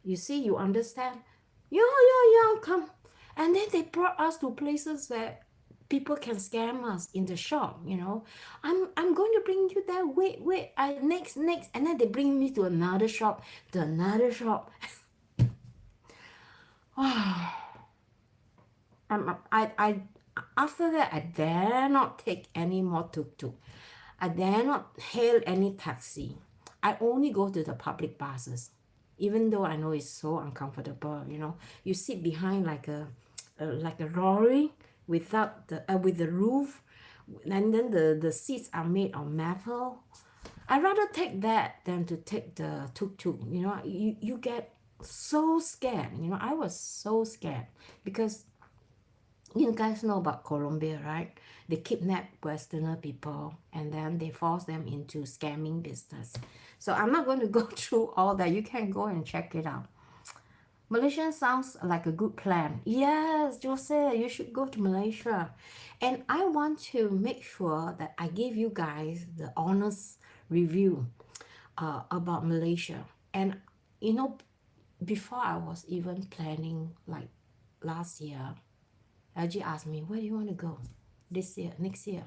You see, you understand? Yeah, yeah, yeah, come. And then they brought us to places where people can scam us in the shop. I'm going to bring you there. Wait. Next. And then they bring me to another shop, to another shop. I after that, I dare not take any more tuk-tuk. I dare not hail any taxi. I only go to the public buses, even though I know it's so uncomfortable. You sit behind like a lorry, without the with the roof, and then the seats are made of metal. I'd rather take that than to take the tuk-tuk. You know, you get so scared. You know, I was so scared because you guys know about Colombia, right? They kidnap Westerner people and then they force them into scamming business. So I'm not going to go through all that. You can go and check it out. Malaysia sounds like a good plan. Yes, Jose, you should go to Malaysia. And I want to make sure that I give you guys the honest review about Malaysia. And you know, before I was even planning, like last year, LG asked me, where do you want to go this year, next year?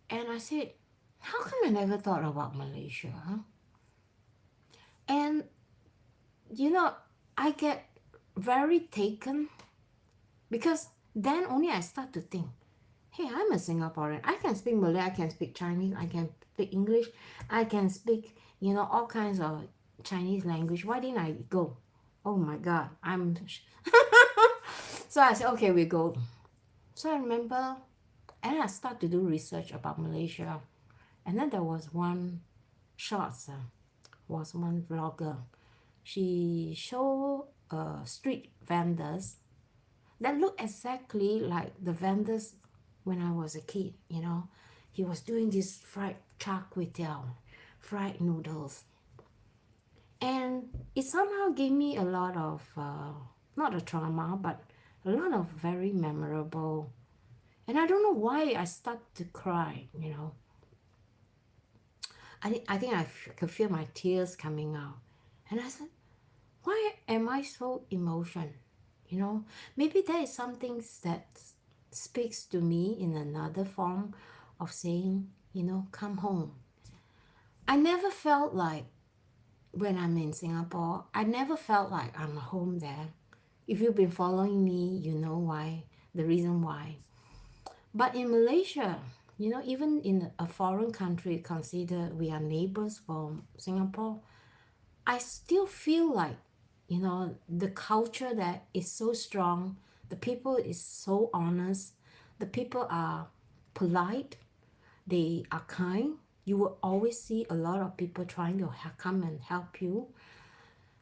And I said, how come I never thought about Malaysia? Huh? And you know, I get very taken because then only I start to think, hey, I'm a Singaporean. I can speak Malay, I can speak Chinese, I can speak English, I can speak, you know, all kinds of Chinese language. Why didn't I go? Oh my God, I'm. So I said, okay, we go. So I remember, and I start to do research about Malaysia. And then there was one shorts, was one vlogger. She showed street vendors that look exactly like the vendors when I was a kid, you know. He was doing this fried char kway teow, fried noodles. And it somehow gave me a lot of, not a trauma, but a lot of very memorable. And I don't know why I start to cry, you know. I think could feel my tears coming out. And I said, why am I so emotional? You know, maybe there is something that speaks to me in another form of saying, you know, come home. I never felt like when I'm in Singapore, I never felt like I'm home there. If you've been following me, you know why, the reason why. But in Malaysia, you know, even in a foreign country, consider we are neighbors from Singapore, I still feel like, you know, the culture that is so strong, the people is so honest, the people are polite, they are kind. You will always see a lot of people trying to come and help you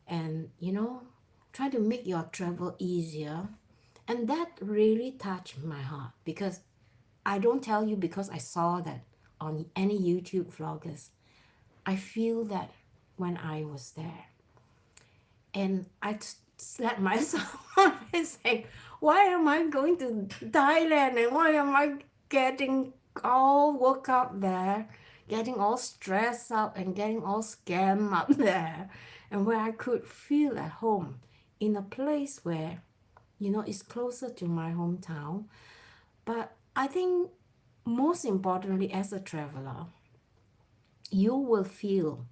and, you know, try to make your travel easier. And that really touched my heart because I don't tell you because I saw that on any YouTube vloggers. I feel that when I was there. And I slapped myself on my saying, why am I going to Thailand and why am I getting all woke up there, getting all stressed out and getting all scammed up there, and where I could feel at home in a place where, you know, it's closer to my hometown. But I think most importantly, as a traveler, you will feel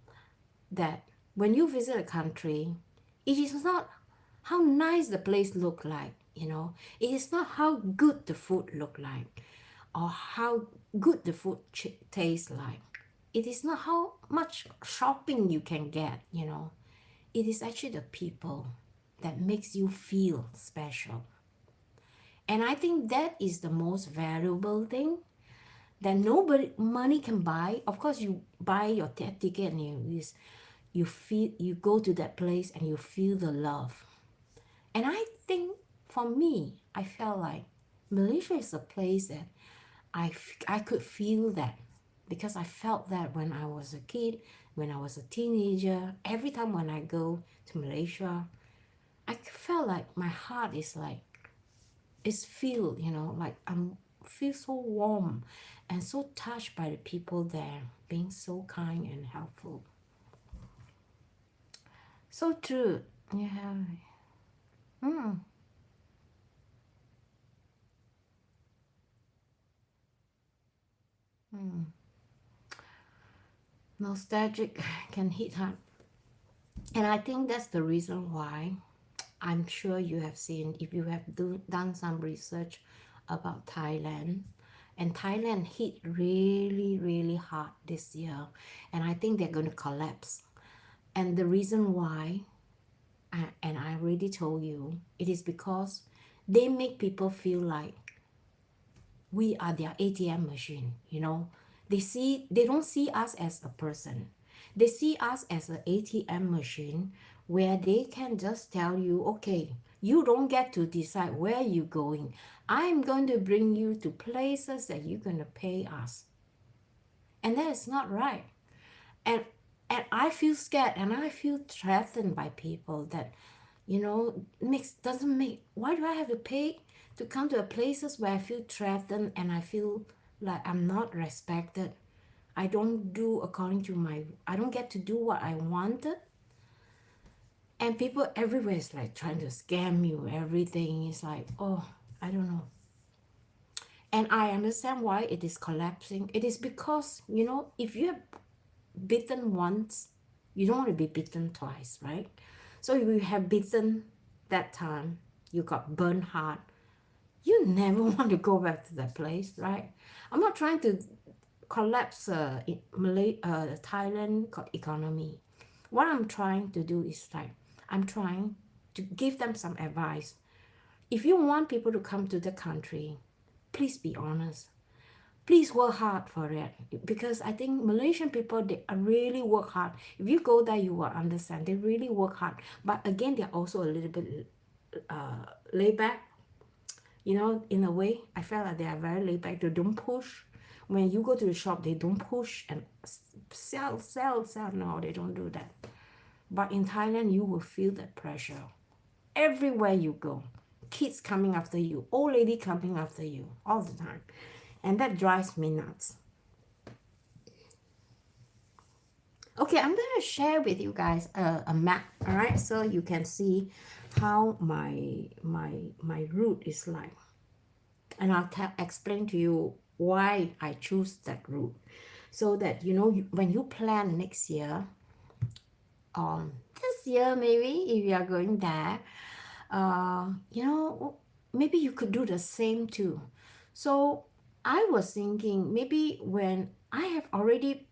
that when you visit a country, it is not how nice the place look like, you know. It is not how good the food look like or how good the food tastes like. It is not how much shopping you can get, you know. It is actually the people that makes you feel special. And I think that is the most valuable thing that nobody money can buy. Of course, you buy your ticket and you feel, you go to that place and you feel the love. And I think for me, I felt like Malaysia is a place that I could feel that because I felt that when I was a kid, when I was a teenager, every time when I go to Malaysia, I felt like my heart is like, it's filled, you know, like I'm feel so warm and so touched by the people there being so kind and helpful. So true. Yeah. Mm. Mm. Nostalgic can hit hard. And I think that's the reason why I'm sure you have seen, if you have done some research about Thailand, and Thailand hit really, really hard this year. And I think they're going to collapse. And the reason why, and I already told you, it is because they make people feel like we are their ATM machine, you know. They don't see us as a person. They see us as an ATM machine where they can just tell you, okay, you don't get to decide where you're going. I'm going to bring you to places that you're going to pay us. And that is not right. And and I feel scared and I feel threatened by people that, you know, makes doesn't make why do I have to pay to come to a places where I feel threatened and I feel like I'm not respected. I don't do according to I don't get to do what I wanted. And people everywhere is like trying to scam you. Everything is like, oh, I don't know. And I understand why it is collapsing. It is because, you know, if you have bitten once, you don't want to be bitten twice, right? So if you have bitten that time, you got burned hard, you never want to go back to that place, right? I'm not trying to collapse Thailand economy. What I'm trying to do is like, I'm trying to give them some advice. If you want people to come to the country, please be honest. Please work hard for it, because I think Malaysian people, they really work hard. If you go there, you will understand they really work hard. But again, they're also a little bit laid back, you know. In a way, I felt like they are very laid back. They don't push. When you go to the shop, they don't push and sell. No, they don't do that. But in Thailand, you will feel that pressure everywhere you go. Kids coming after you, old lady coming after you all the time, and that drives me nuts. Okay, I'm gonna share with you guys a map, all right, so you can see how my route is like, and I'll explain to you why I choose that route, so that you know when you plan next year, this year maybe if you are going there, you know, maybe you could do the same too. So I was thinking maybe when I have already,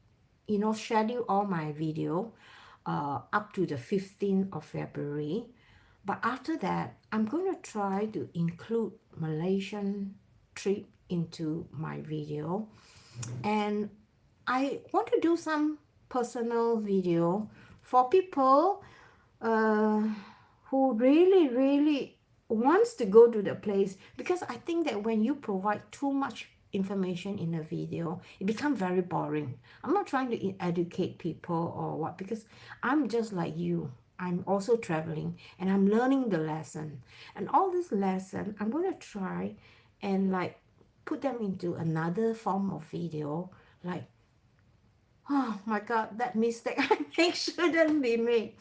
you know, scheduled all my video up to the 15th of February. But after that, I'm going to try to include Malaysian trip into my video. And I want to do some personal video for people uh, who really wants to go to the place, because I think that when you provide too much information in a video, it becomes very boring. I'm not trying to educate people or what, because I'm just like you. I'm also traveling and I'm learning the lesson. And all this lesson, I'm going to try and like put them into another form of video, like, oh my God, that mistake I make shouldn't be made.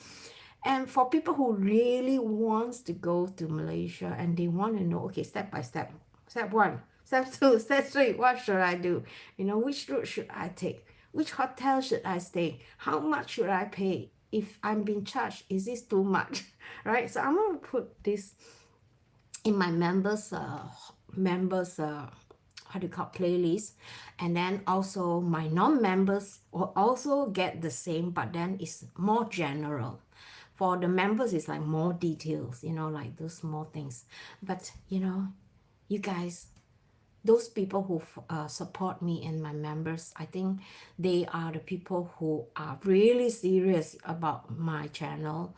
And for people who really wants to go to Malaysia and they want to know, okay, step by step, step one, step two, step three, what should I do? You know, which route should I take? Which hotel should I stay? How much should I pay? If I'm being charged, is this too much? Right? So I'm going to put this in my members how do you call playlist, and then also my non-members will also get the same, but then it's more general. For the members, it's like more details, you know, like those small things. But you know, you guys, those people who support me and my members, I think they are the people who are really serious about my channel.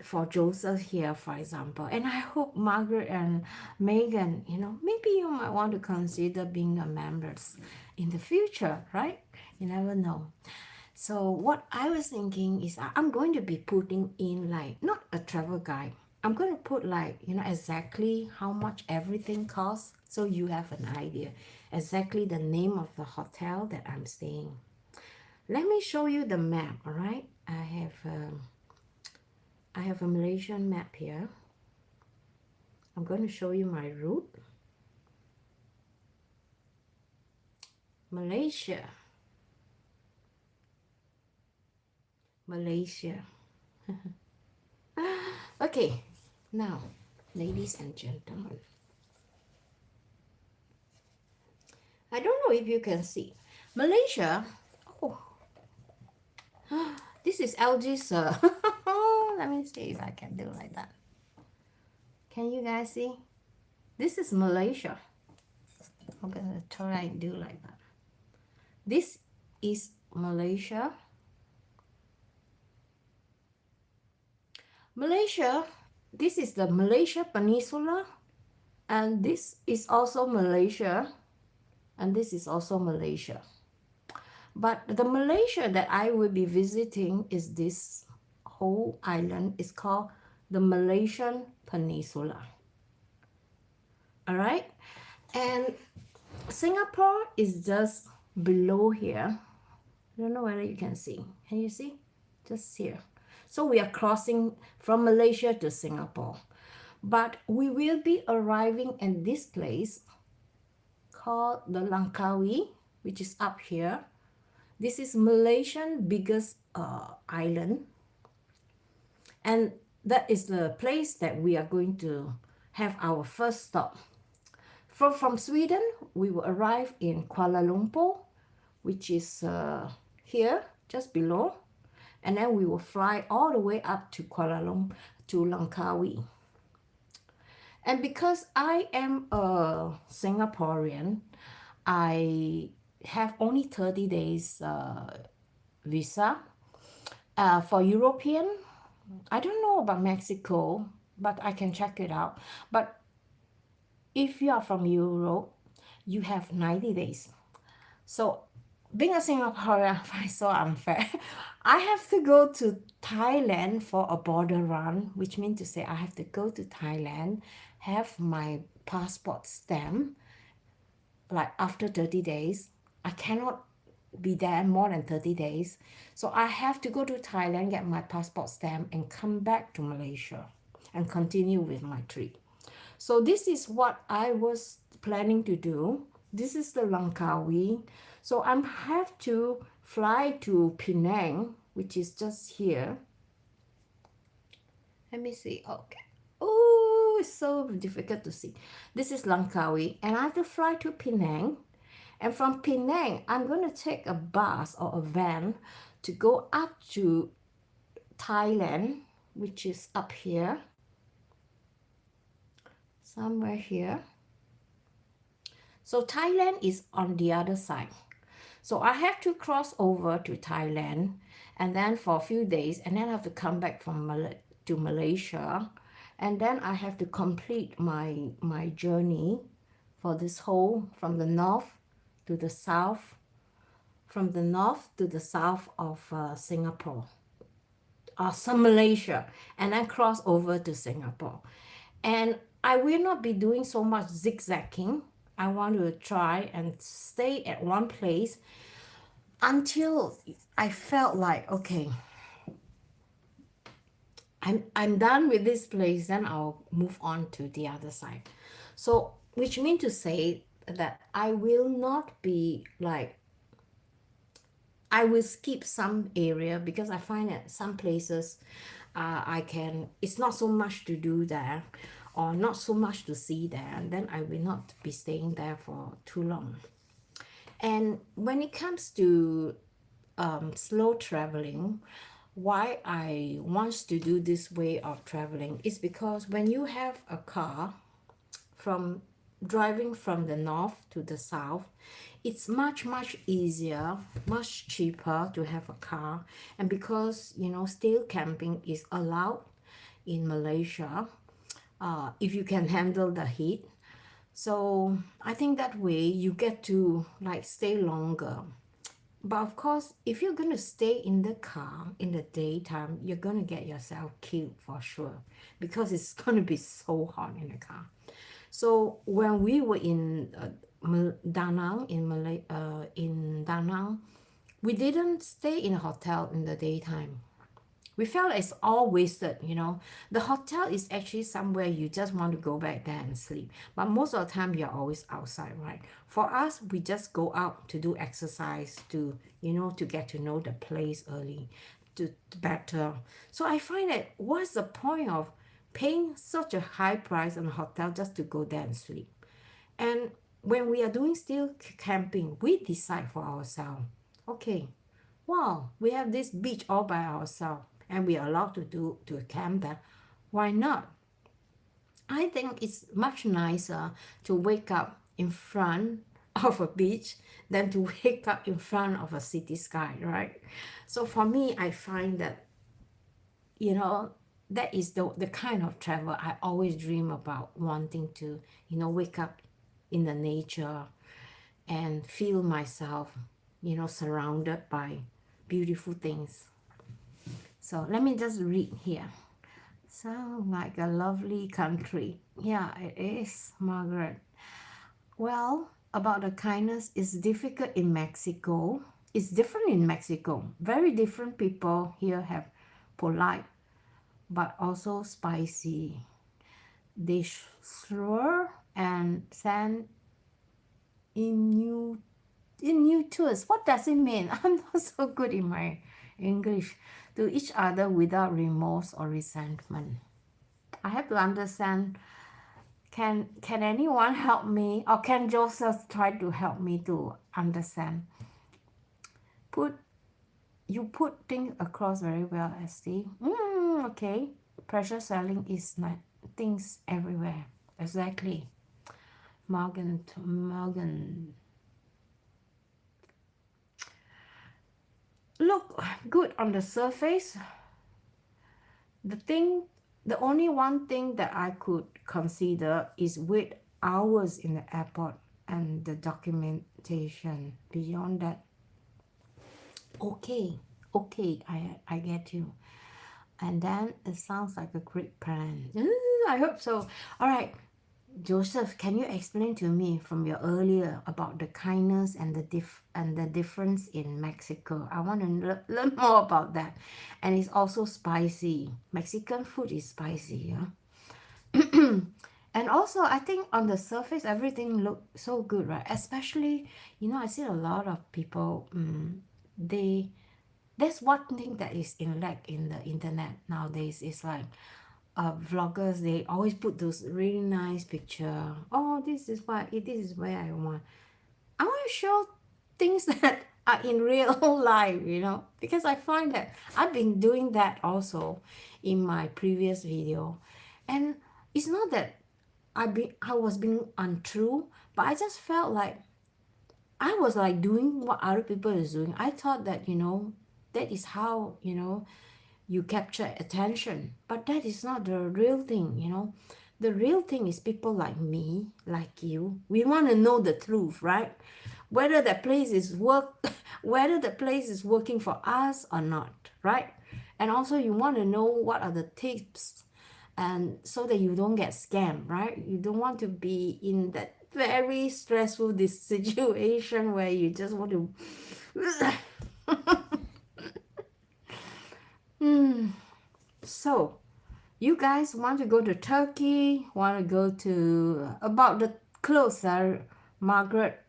For Joseph here, for example, and I hope Margaret and Megan, you know, maybe you might want to consider being a members in the future, right? You never know. So what I was thinking is I'm going to be putting in like not a travel guide. I'm going to put like, you know, exactly how much everything costs, so you have an idea. Exactly the name of the hotel that I'm staying. Let me show you the map, all right? I have a Malaysian map here. I'm going to show you my route. Malaysia. Malaysia. Okay, now, ladies and gentlemen, I don't know if you can see. Malaysia, oh, this is LG's, let me see if I can do like that. Can you guys see? This is Malaysia. I'm gonna try and do like that. This is Malaysia. Malaysia, this is the Malaysia Peninsula, and this is also Malaysia, and this is also Malaysia. But the Malaysia that I will be visiting is this whole island. It's called the Malaysian Peninsula. All right, and Singapore is just below here. I don't know whether you can see. Can you see? Just here. So we are crossing from Malaysia to Singapore. But we will be arriving in this place called the Langkawi, which is up here. This is Malaysian biggest island. And that is the place that we are going to have our first stop. From Sweden, we will arrive in Kuala Lumpur, which is here, just below. And then we will fly all the way up to Kuala Lumpur, to Langkawi. And because I am a Singaporean, I have only 30 days visa. For European, I don't know about Mexico, but I can check it out. But if you are from Europe, you have 90 days. So being a Singaporean, I find so unfair. I have to go to Thailand for a border run, which means to say I have to go to Thailand, have my passport stamp, like after 30 days. I cannot be there more than 30 days. So I have to go to Thailand, get my passport stamp, and come back to Malaysia and continue with my trip. So this is what I was planning to do. This is the Langkawi. So I have to fly to Penang, which is just here. Let me see. Okay. Oh, it's so difficult to see. This is Langkawi, and I have to fly to Penang. And from Penang, I'm going to take a bus or a van to go up to Thailand, which is up here. Somewhere here. So Thailand is on the other side. So I have to cross over to Thailand and then for a few days, and then I have to come back to Malaysia, and then I have to complete my journey for this whole, from the north to the south, from the north to the south of Singapore, some Malaysia, and then cross over to Singapore. And I will not be doing so much zigzagging. I want to try and stay at one place until I felt like, okay, I'm done with this place, then I'll move on to the other side. So, which means to say that I will not be like, I will skip some area because I find that some places it's not so much to do there or not so much to see there, and then I will not be staying there for too long. And when it comes to slow traveling, why I want to do this way of traveling is because when you have a car, from driving from the north to the south, it's much easier, much cheaper to have a car. And because still camping is allowed in Malaysia, if you can handle the heat. So I think that way you get to like stay longer. But of course, if you're going to stay in the car in the daytime, you're going to get yourself killed for sure, because it's going to be so hot in the car. So when we were in Da Nang, in Da Nang, we didn't stay in a hotel in the daytime. We felt it's all wasted, The hotel is actually somewhere you just want to go back there and sleep. But most of the time, you're always outside, right? For us, we just go out to do exercise, to get to know the place early, to better. So I find that what's the point of paying such a high price on a hotel just to go there and sleep? And when we are doing still camping, we decide for ourselves, okay, wow, we have this beach all by ourselves and we are allowed to camp there. Why not? I think it's much nicer to wake up in front of a beach than to wake up in front of a city sky, right? So for me, I find that, you know, that is the kind of travel I always dream about, wanting to, wake up in the nature and feel myself, surrounded by beautiful things. So let me just read here. Sound like a lovely country. Yeah, it is, Margaret. Well, about the kindness, it's difficult in Mexico. It's different in Mexico. Very different people here have polite but also spicy. They slur and send in new tours. What does it mean? I'm not so good in my English. To each other without remorse or resentment. I have to understand. Can anyone help me, or can Joseph try to help me to understand? Put you put things across very well, Estee. Okay. Pressure selling is not things everywhere. Exactly. Morgan. Look good on the surface. The thing, the only one thing that I could consider is wait hours in the airport and the documentation. Beyond that, okay, I get you. And then it sounds like a great plan. I hope so. All right, Joseph, can you explain to me from your earlier about the kindness and the difference in Mexico? I want to learn more about that. And it's also spicy. Mexican food is spicy, yeah. And also, I think on the surface, everything looked so good, right? Especially, I see a lot of people. They That's one thing that is in lack in the internet nowadays. Is like, vloggers. They always put those really nice picture. Oh, this is where I want. I want to show things that are in real life, because I find that I've been doing that also in my previous video. And it's not that I was being untrue, but I just felt like I was like doing what other people is doing. I thought that, that is how, you capture attention. But that is not the real thing. The real thing is people like me, like you. We want to know the truth, right? Whether the place is whether the place is working for us or not, right? And also you want to know what are the tips, and so that you don't get scammed, right? You don't want to be in that very stressful this situation where you just want to so you guys want to go to Turkey, want to go to about the clothes, Margaret.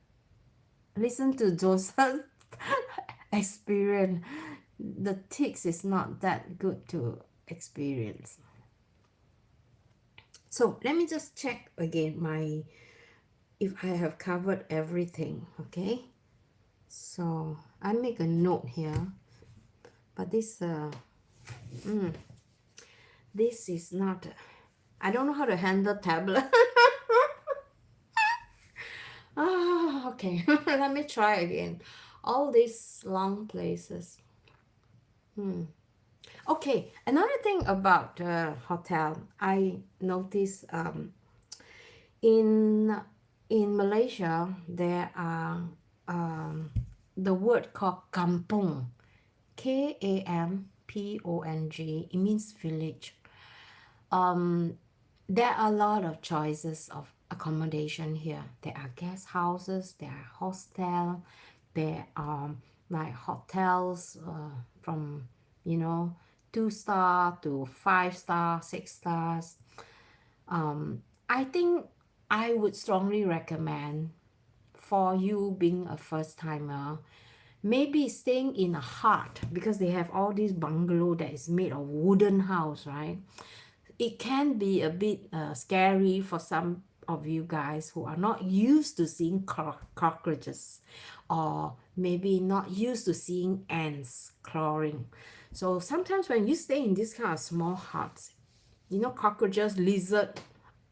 Listen to Joseph's experience. The ticks is not that good to experience. So let me just check again if I have covered everything, okay? So I make a note here, but this is not. I don't know how to handle tablet. Okay. Let me try again. All these long places. Okay, another thing about hotel, I noticed in Malaysia there are the word called kampung, Kampong. It means village. There are a lot of choices of accommodation here. There are guest houses, there are hostel, there are like hotels from 2 star to 5 star, 6 stars. I think I would strongly recommend, for you being a first timer, maybe staying in a hut, because they have all these bungalow that is made of wooden house, right? It can be a bit scary for some of you guys who are not used to seeing cockroaches, or maybe not used to seeing ants crawling. So sometimes when you stay in this kind of small huts, cockroaches, lizard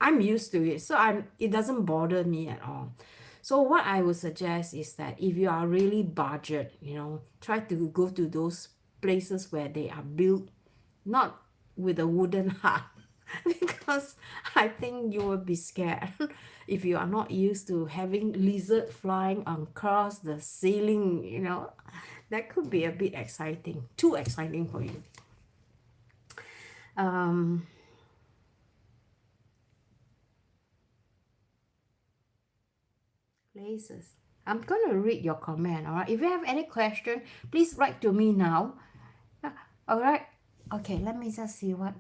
I'm used to it, so it doesn't bother me at all. So what I would suggest is that if you are really budget, try to go to those places where they are built not with a wooden heart, because I think you will be scared if you are not used to having lizard flying across the ceiling. That could be a bit exciting, too exciting for you. um Places. I'm going to read your comment, all right? If you have any question, please write to me now. All right? Okay, let me just see what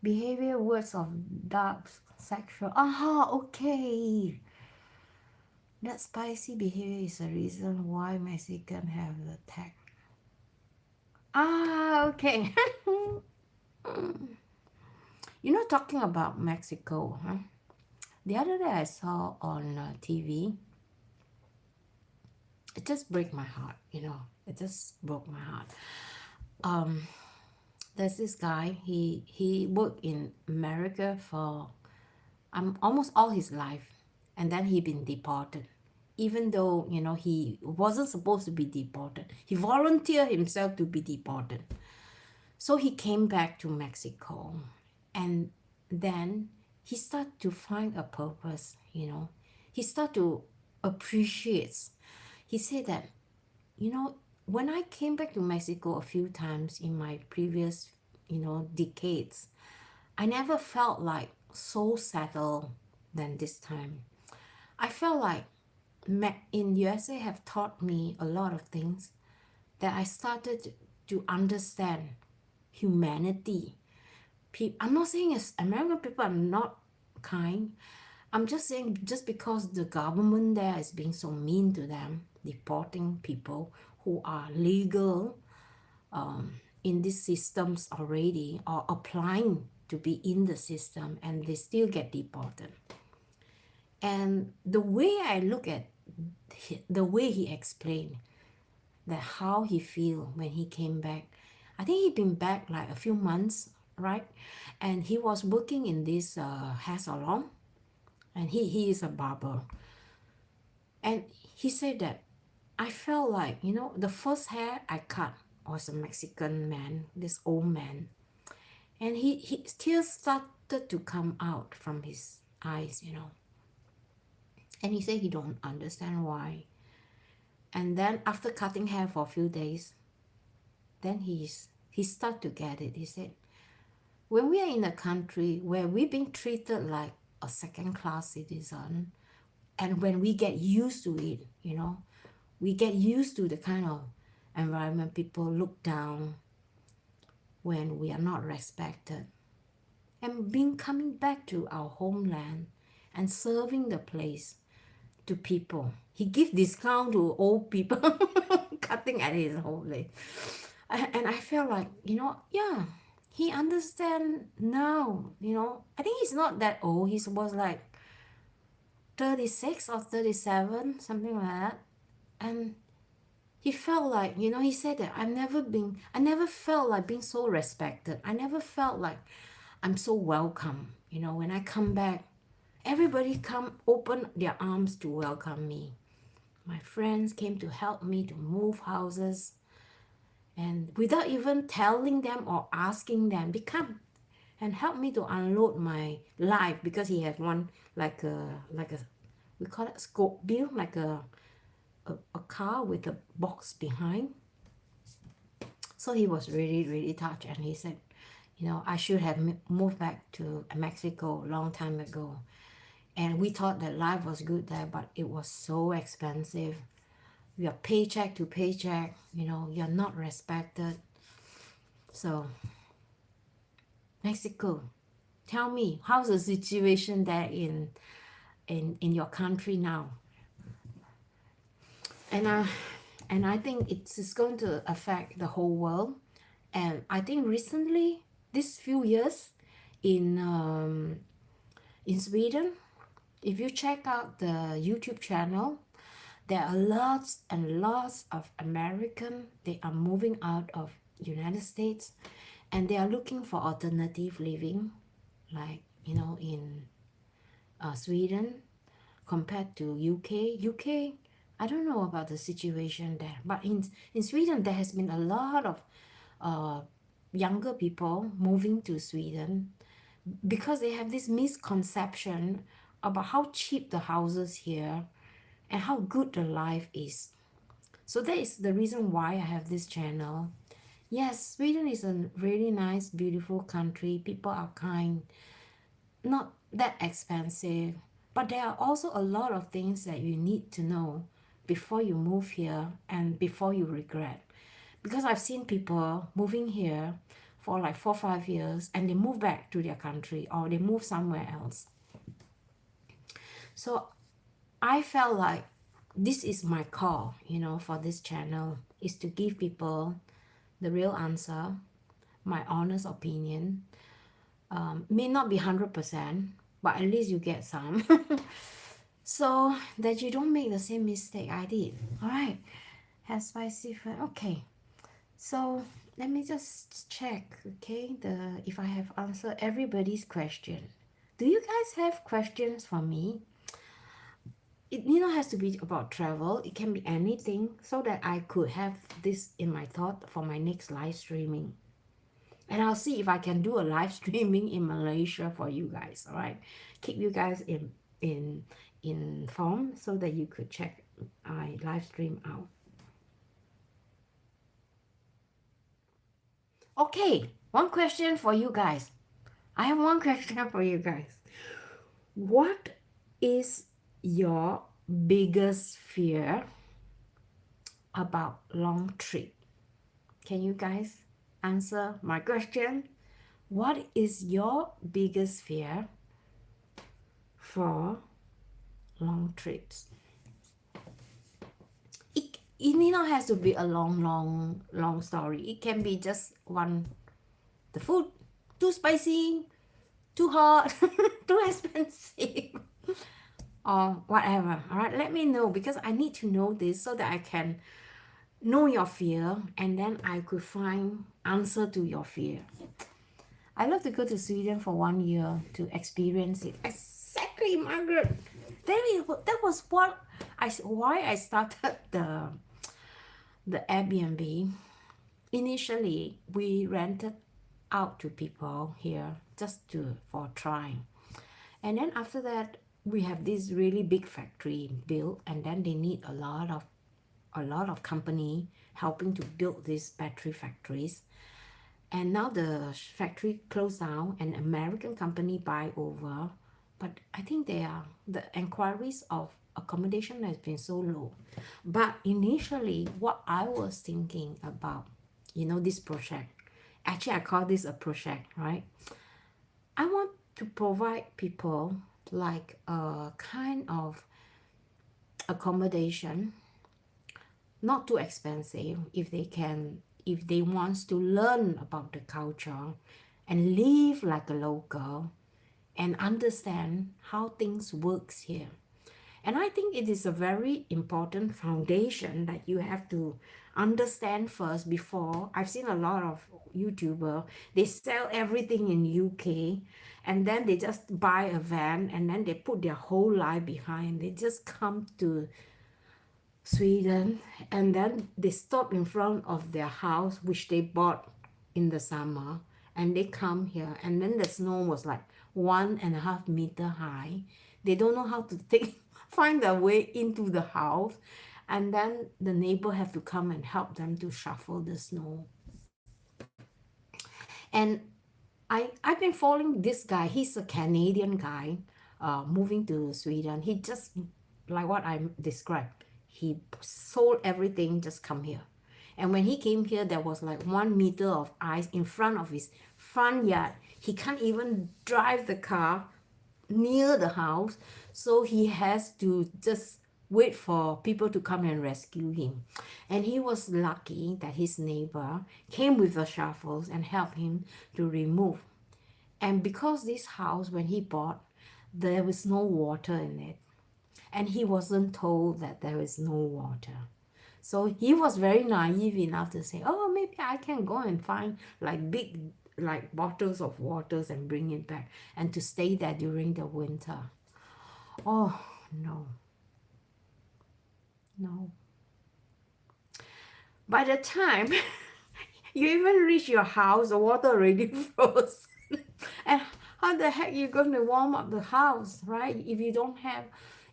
behavior words of dark sexual. Aha, okay. That spicy behavior is the reason why Mexican have the tag. Ah, okay. Talking about Mexico, huh? The other day I saw on TV, it just broke my heart, It just broke my heart. There's this guy, he worked in America for almost all his life, and then he been deported. Even though, he wasn't supposed to be deported. He volunteered himself to be deported. So he came back to Mexico, and then he started to find a purpose, He started to appreciate. He said that, when I came back to Mexico a few times in my previous, decades, I never felt like so settled than this time. I felt like in USA have taught me a lot of things that I started to understand humanity. I'm not saying as American people are not kind. I'm just saying just because the government there is being so mean to them, deporting people who are legal in these systems already or applying to be in the system, and they still get deported. And the way I look at the way he explained that how he feel when he came back. I think he'd been back like a few months, right? And he was working in this hair salon, and he is a barber. And he said that I felt like, the first hair I cut was a Mexican man, this old man. And he tears started to come out from his eyes, And he said he don't understand why. And then after cutting hair for a few days, then he started to get it. He said, when we are in a country where we've been treated like a second-class citizen, and when we get used to it, we get used to the kind of environment people look down when we are not respected. And being coming back to our homeland and serving the place to people. He gives discount to old people cutting at his whole leg. And I felt like, yeah, he understand now, I think he's not that old. He was like 36 or 37, something like that. And he felt like, he said that I never felt like being so respected. I never felt like I'm so welcome. When I come back, everybody come open their arms to welcome me. My friends came to help me to move houses, and without even telling them or asking them, they come and help me to unload my life, because he has one like a we call it scope bill, like a car with a box behind. So he was really, really touched, and he said, I should have moved back to Mexico a long time ago. And we thought that life was good there, but it was so expensive. We are paycheck to paycheck, you're not respected. So, Mexico, tell me, how's the situation there in your country now? And I think it's going to affect the whole world. And I think recently, this few years, in Sweden, if you check out the YouTube channel, there are lots and lots of Americans. They are moving out of United States, and they are looking for alternative living, like in Sweden compared to UK. UK, I don't know about the situation there, but in Sweden there has been a lot of uh, younger people moving to Sweden because they have this misconception about how cheap the houses here and how good the life is. So that is the reason why I have this channel. Yes, Sweden is a really nice, beautiful country. People are kind, not that expensive, but there are also a lot of things that you need to know before you move here and before you regret. Because I've seen people moving here for like 4 or 5 years and they move back to their country or they move somewhere else. So I felt like this is my call, for this channel, is to give people the real answer, my honest opinion. May not be 100%, but at least you get some. So that you don't make the same mistake I did. All right, have spicy food. Okay, so let me just check, okay, if I have answered everybody's question. Do you guys have questions for me? It has to be about travel. It can be anything so that I could have this in my thought for my next live streaming. And I'll see if I can do a live streaming in Malaysia for you guys. All right, keep you guys informed so that you could check my live stream out. Okay, one question for you guys. I have one question for you guys. What is your biggest fear about long trip? Can you guys answer my question? What is your biggest fear for long trips? It need not has to be a long story. It can be just one. The food too spicy, too hot, too expensive, or whatever. All right, let me know because I need to know this so that I can know your fear and then I could find answer to your fear. I love to go to Sweden for 1 year to experience it. Exactly, Margaret. That was why I started the Airbnb. Initially, we rented out to people here just for trying, and then after that, we have this really big factory built, and then they need a lot of company helping to build these battery factories. And now the factory closed down and American company buy over. But I think the inquiries of accommodation has been so low. But initially, what I was thinking about, this project, actually I call this a project, right? I want to provide people like a kind of accommodation, not too expensive, if they want to learn about the culture and live like a local and understand how things works here. And I think it is a very important foundation that you have to understand first before. I've seen a lot of YouTuber, they sell everything in UK and then they just buy a van and then they put their whole life behind. They just come to Sweden and then they stop in front of their house which they bought in the summer and they come here and then the snow was like 1.5 meter high. They don't know how to find their way into the house and then the neighbor have to come and help them to shuffle the snow. And I've been following this guy. He's a Canadian guy moving to Sweden. He just, like what I described, he sold everything, just come here. And when he came here, there was like 1 meter of ice in front of his front yard. He can't even drive the car near the house, so he has to just wait for people to come and rescue him. And he was lucky that his neighbor came with the shovels and helped him to remove. And because this house, when he bought, there was no water in it. And he wasn't told that there is no water. So he was very naive enough to say, oh, maybe I can go and find like big like bottles of waters and bring it back and to stay there during the winter. Oh, no, no. By the time you even reach your house, the water already froze. And how the heck you going to warm up the house, right? If you don't have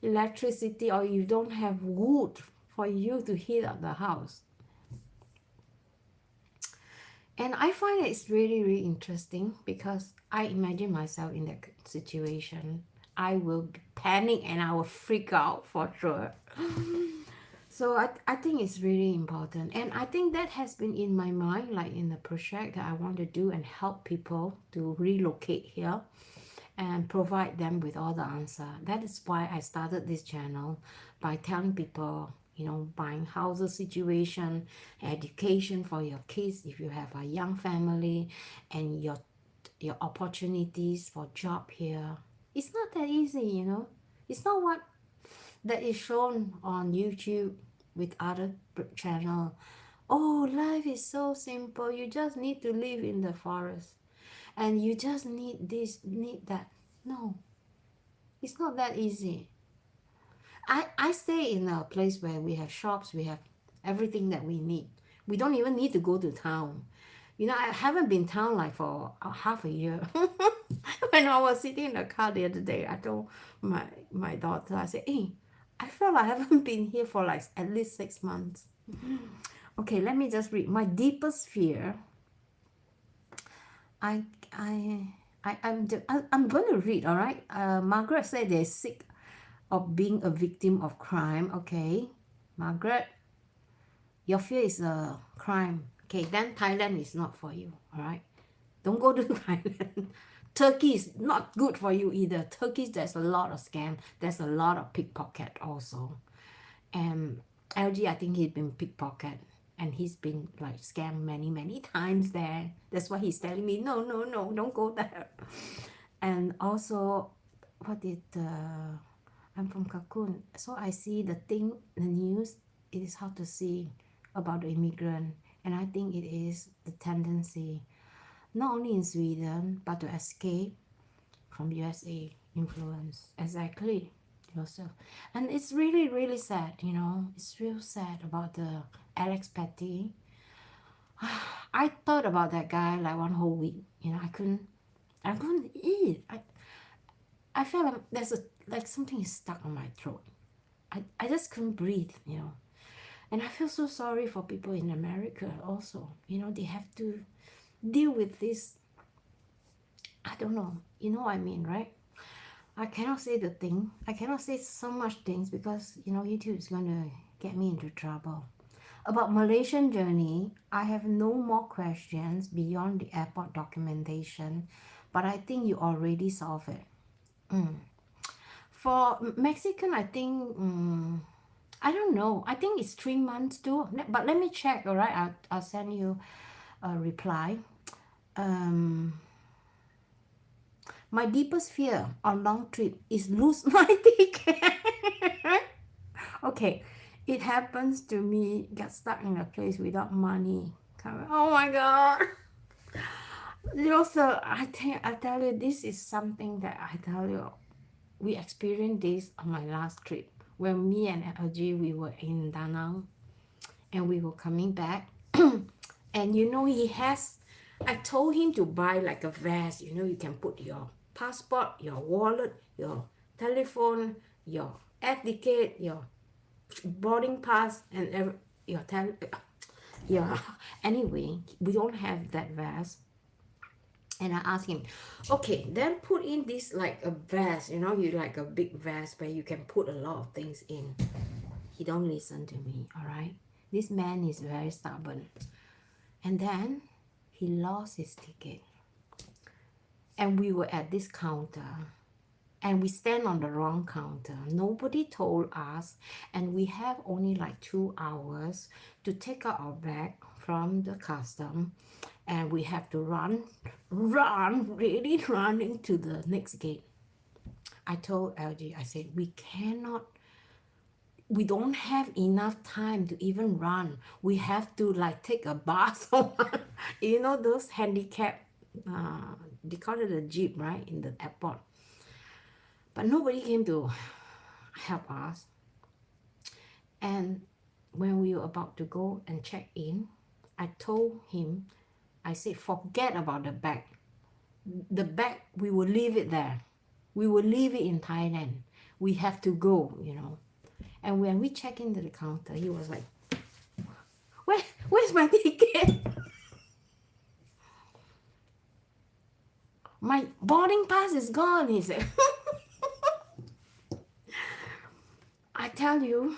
electricity or you don't have wood for you to heat up the house. And I find it's really, really interesting because I imagine myself in that situation. I will panic and I will freak out for sure. So I think it's really important. And I think that has been in my mind, like in the project that I want to do and help people to relocate here and provide them with all the answer. That is why I started this channel by telling people, buying houses situation, education for your kids if you have a young family, and your opportunities for job here. It's not that easy. It's not what that is shown on YouTube with other channel. Oh, life is so simple. You just need to live in the forest and you just need this, need that. No, it's not that easy. I stay in a place where we have shops, we have everything that we need. We don't even need to go to town. I haven't been town like for half a year. When I was sitting in the car the other day, I told my daughter, I said, hey, I felt I haven't been here for like at least 6 months. Okay, let me just read. My deepest fear, I I I'm going to read, all right? Margaret said they're sick of being a victim of crime. Okay, Margaret, your fear is a crime. Okay, then Thailand is not for you, all right? Don't go to Thailand. Turkey is not good for you either. Turkey, there's a lot of scam. There's a lot of pickpocket also. And LG, I think he's been pickpocket. And he's been like scammed many, many times there. That's why he's telling me, no, no, no, don't go there. And also, I'm from Kakun. So I see the news, it is hard to see about the immigrant. And I think it is the tendency, not only in Sweden, but to escape from USA influence. Exactly, yourself. And it's really, really sad. It's real sad about the Alex Petty. I thought about that guy like one whole week. I couldn't eat. I felt like like something is stuck on my throat. I just couldn't breathe. And I feel so sorry for people in America also. They have to deal with this. I don't know. You know what I mean, right? I cannot say the thing. I cannot say so much things because YouTube is gonna get me into trouble. About Malaysian journey, I have no more questions beyond the airport documentation, but I think you already solved it. For Mexican, I think I don't know. I think it's 3 months too. But let me check. All right, I'll send you a reply. My deepest fear on long trip is lose my ticket. Okay, it happens to me. Get stuck in a place without money. Oh my god. Also, I tell you, this is something that I tell you. We experienced this on my last trip when me and LG we were in Da Nang and we were coming back. And I told him to buy like a vest. You can put your passport, your wallet, your telephone, your air ticket, your boarding pass, and yeah. Anyway, we don't have that vest. And I asked him, okay, then put in this like a vest, you like a big vest where you can put a lot of things in. He don't listen to me, all right? This man is very stubborn. And then he lost his ticket. And we were at this counter. And we stand on the wrong counter. Nobody told us. And we have only like 2 hours to take out our bag from the custom. And we have to really run into the next gate. I told LG, I said, we don't have enough time to even run. We have to like take a bus or those handicap, they call it a jeep, right, in the airport. But nobody came to help us. And when we were about to go and check in, I told him, I said, forget about the bag. The bag, we will leave it there. We will leave it in Thailand. We have to go, you know. And when we check into the counter, he was like, where's my ticket? My boarding pass is gone, he said. I tell you,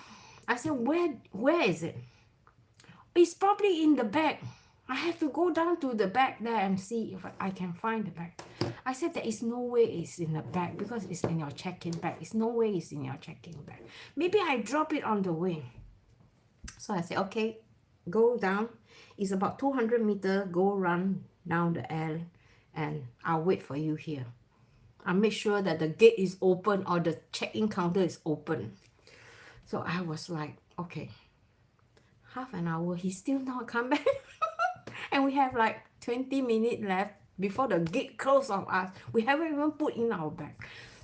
I said, where is it? It's probably in the bag. I have to go down to the bag there and see if I can find the bag. I said, there is no way it's in the bag because it's in your check-in bag. There's no way it's in your check-in bag. Maybe I drop it on the way. So I said, okay, go down. It's about 200 meters. Go run down the alley and I'll wait for you here. I'll make sure that the gate is open or the check-in counter is open. So I was like, okay. Half an hour, he still not come back. And we have like 20 minutes left before the gate close on us. We haven't even put in our bag.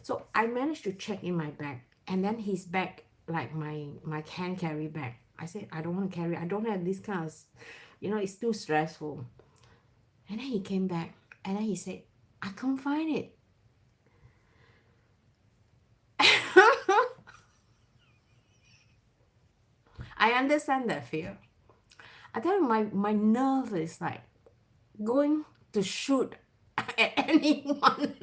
So I managed to check in my bag. And then his bag, like my hand carry bag. I said, I don't want to carry. I don't have this kind of, it's too stressful. And then he came back. And then he said, I can't find it. I understand that fear. I tell you, my nerve is like going to shoot at anyone.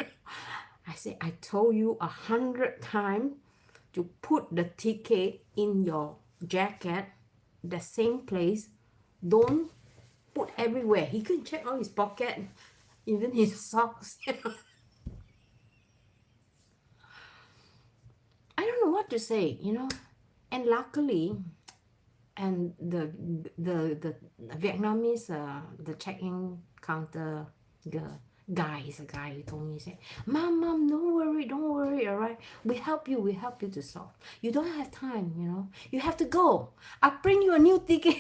I say, I told you 100 times to put the ticket in your jacket, the same place. Don't put everywhere. He can check all his pocket, even his socks. I don't know what to say, And luckily, and the Vietnamese, the check-in counter guy is a guy. He told me, he said, Mom, don't worry, all right? We help you to solve. You don't have time, You have to go. I'll bring you a new ticket.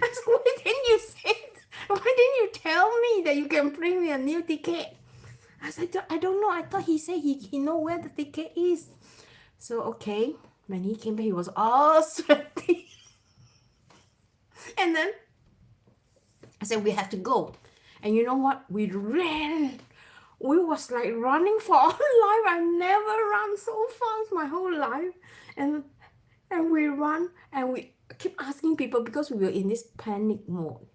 I said, why didn't you say? Why didn't you tell me that you can bring me a new ticket? I said, I don't know. I thought he said he know where the ticket is. So, okay. When he came back, he was all sweaty. And then I said, we have to go. And you know what? We ran. We was like running for our life. I never run so fast my whole life. And we run and we keep asking people because we were in this panic mode,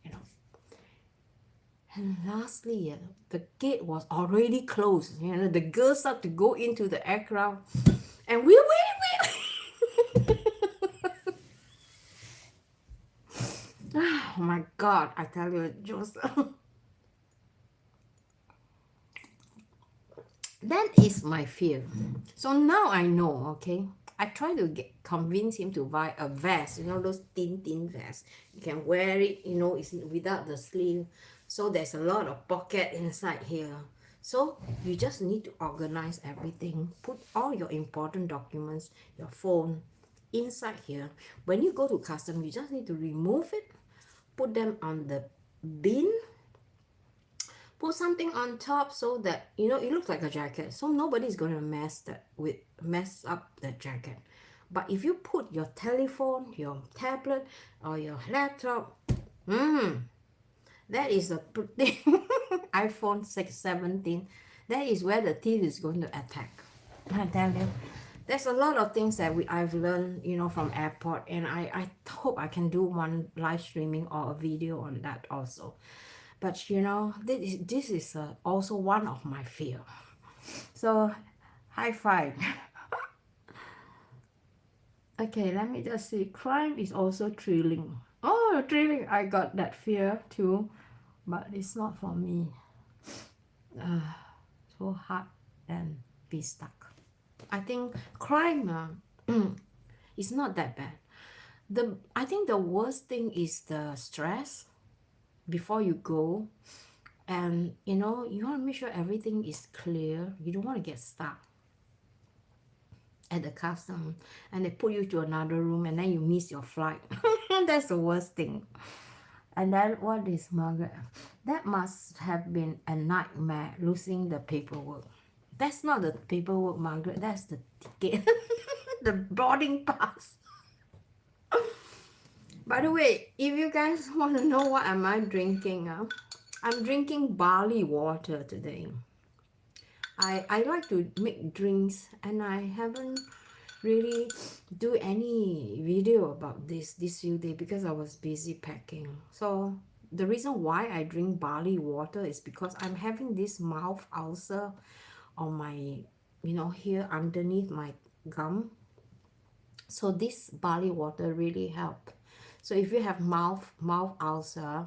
And lastly, the gate was already closed. The girls started to go into the aircraft. And we wait. Oh my God, I tell you, Joseph. That is my fear. So now I know, okay? I try to convince him to buy a vest, those thin vests. You can wear it, it's without the sleeve. So there's a lot of pocket inside here. So you just need to organize everything. Put all your important documents, your phone, inside here. When you go to customs, you just need to remove it. Put them on the bin, put something on top so that it looks like a jacket, so nobody's going to mess up the jacket. But if you put your telephone, your tablet, or your laptop, that is a iPhone 17, that is where the thief is going to attack. I tell you, there's a lot of things that I've learned, from airport, and I hope I can do one live streaming or a video on that also. But this is also one of my fear. So, high five. Okay, let me just see. Crime is also thrilling. Oh, thrilling! I got that fear too, but it's not for me. So hard and be stuck. I think crime is not that bad. I think the worst thing is the stress before you go, and you want to make sure everything is clear. You don't want to get stuck at the custom and they put you to another room and then you miss your flight. That's the worst thing. And then what is Margaret? That must have been a nightmare, losing the paperwork. That's not the paperwork, Margaret. That's the ticket. The boarding pass. By the way, if you guys want to know what am I drinking, I'm drinking barley water today. I like to make drinks and I haven't really do any video about this few days because I was busy packing. So the reason why I drink barley water is because I'm having this mouth ulcer on my, here underneath my gum. So this barley water really help. So if you have mouth ulcer,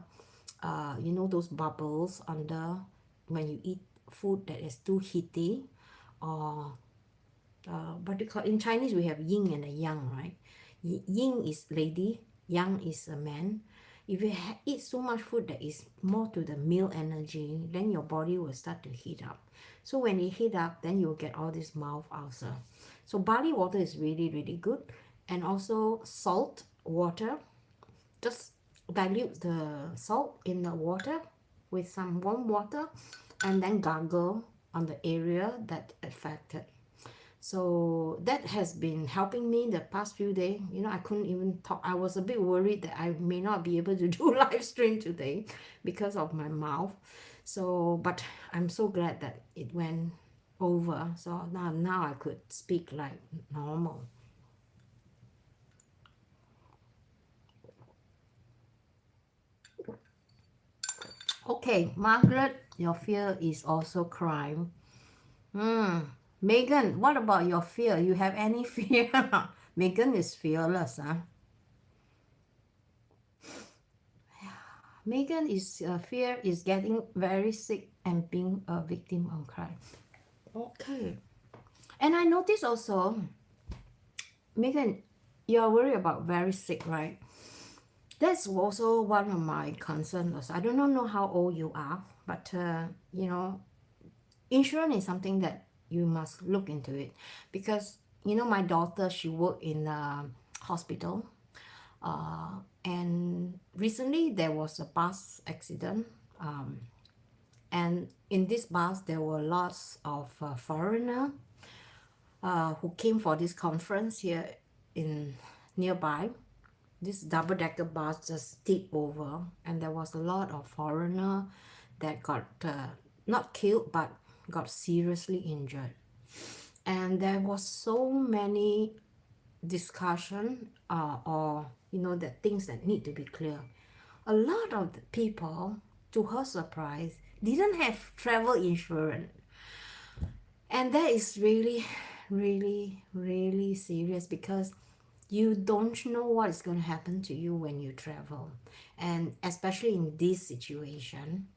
those bubbles under when you eat food that is too heaty, or what do you call, in Chinese we have yin and a yang, right? Yin is lady, yang is a man. If you eat so much food that is more to the male energy, then your body will start to heat up. So when it heat up, then you'll get all this mouth ulcer. So barley water is really, really good. And also salt water. Just dilute the salt in the water with some warm water and then gargle on the area that affected. So that has been helping me the past few days. I couldn't even talk. I was a bit worried that I may not be able to do live stream today because of my mouth. So, but I'm so glad that it went over. So now I could speak like normal. Okay, Margaret, your fear is also crime. Megan, what about your fear? You have any fear? Megan is fearless, huh? Megan is fear is getting very sick and being a victim of crime. Okay. And I noticed also, Megan, you're worried about very sick, right? That's also one of my concerns. I do not know how old you are, but insurance is something that you must look into it because my daughter, she worked in a hospital, and recently there was a bus accident, and in this bus there were lots of foreigner who came for this conference here in nearby. This double-decker bus just tipped over and there was a lot of foreigner that got not killed but got seriously injured. And there was so many discussion or the things that need to be clear. A lot of the people, to her surprise, didn't have travel insurance, and that is really, really, really serious because you don't know what is going to happen to you when you travel, and especially in this situation,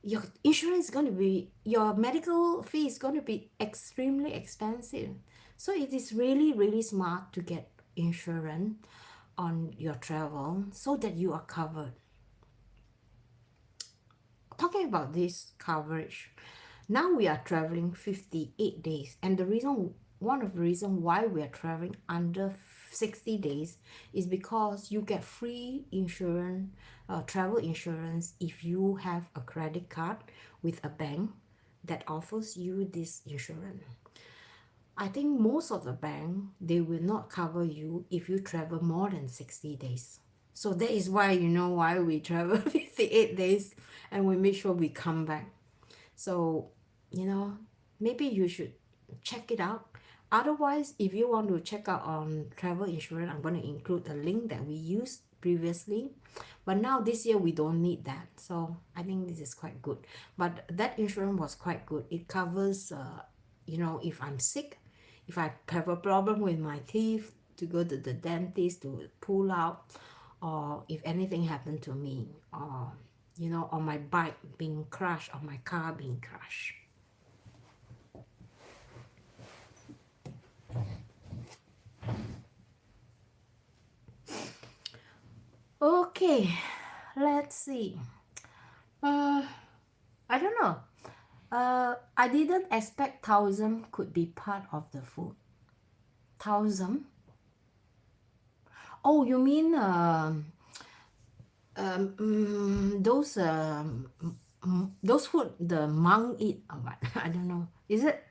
your insurance is going to be, your medical fee is going to be extremely expensive. So it is really, really smart to get insurance on your travel so that you are covered. Talking about this coverage, now we are traveling 58 days, and one of the reason why we are traveling under 60 days is because you get free insurance, travel insurance, if you have a credit card with a bank that offers you this insurance. I think most of the bank, they will not cover you if you travel more than 60 days. So that is why why we travel 58 days and we make sure we come back. So, maybe you should check it out. Otherwise, if you want to check out on travel insurance, I'm going to include the link that we used previously. But now this year we don't need that. So I think this is quite good. But that insurance was quite good. It covers, if I'm sick, if I have a problem with my teeth, to go to the dentist to pull out, or if anything happened to me, or on my bike being crushed, or my car being crushed. Okay, let's see. I don't know. I didn't expect 1,000 could be part of the food. 1,000? Oh, you mean those food the monk eat or what? I don't know. Is it?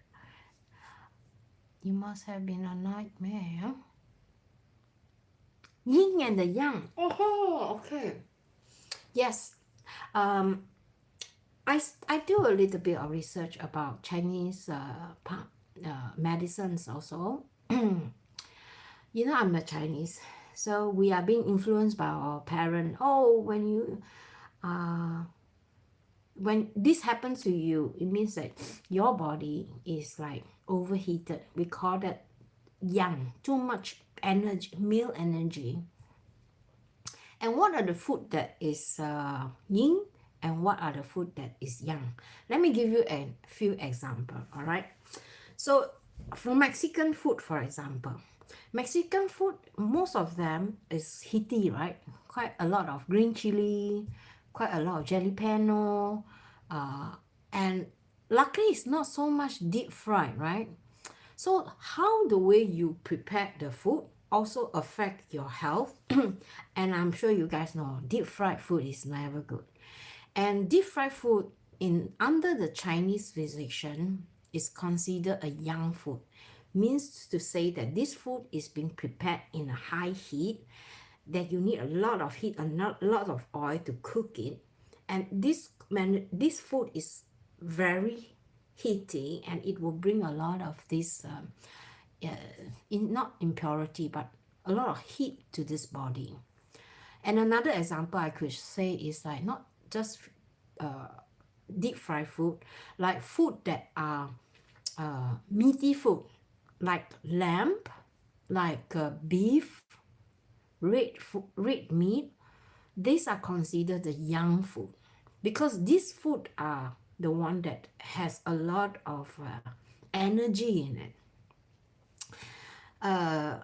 You must have been a nightmare. Yin and the yang. Oh, okay. Yes. Um, I do a little bit of research about Chinese medicines also. You know, I'm a Chinese, so we are being influenced by our parent. Oh, when this happens to you, it means that your body is like overheated. We call that yang, too much energy, male energy. And what are the food that is yin and what are the food that is yang? Let me give you a few examples, all right? So for Mexican food, for example, Mexican food, most of them is heaty, right? Quite a lot of green chili, quite a lot of jalapeno, and luckily it's not so much deep fried, right? So how the way you prepare the food also affect your health. And I'm sure you guys know deep fried food is never good. And deep fried food in under the Chinese physician is considered a yang food. Means to say that this food is being prepared in a high heat, that you need a lot of heat, a lot of oil to cook it. And this food is very heaty and it will bring a lot of this not impurity but a lot of heat to this body. And another example I could say is like not just deep fried food, like food that are meaty food, like lamb, like beef, red meat. These are considered the young food because these food are the one that has a lot of energy in it. I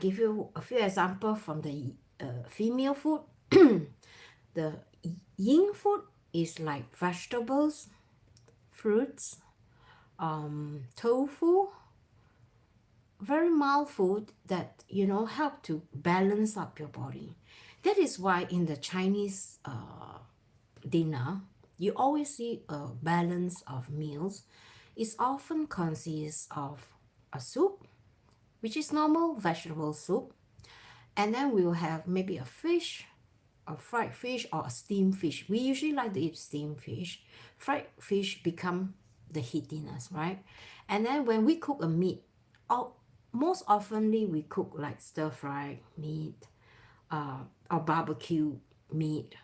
give you a few examples from the female food. The yin food is like vegetables, fruits, tofu, very mild food that help to balance up your body. That is why in the Chinese dinner you always see a balance of meals. It often consists of a soup, which is normal vegetable soup, and then we'll have maybe a fish, a fried fish or a steamed fish. We usually like to eat steamed fish. Fried fish become the heatiness, right? And then when we cook a meat, most oftenly we cook like stir fried meat or barbecue meat,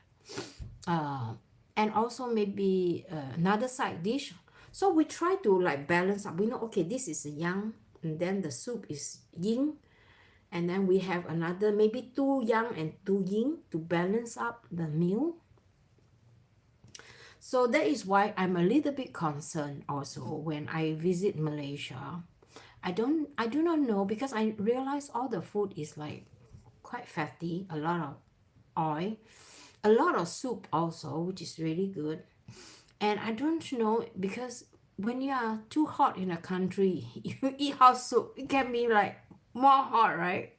and also maybe another side dish. So we try to like balance up. We know, okay, this is a yang, and then the soup is yin, and then we have another maybe two yang and two yin to balance up the meal. So that is why I'm a little bit concerned also when I visit Malaysia. I do not know, because I realize all the food is like quite fatty, a lot of oil, a lot of soup also, which is really good. And I don't know, because when you are too hot in a country, you eat hot soup, it can be like more hot, right?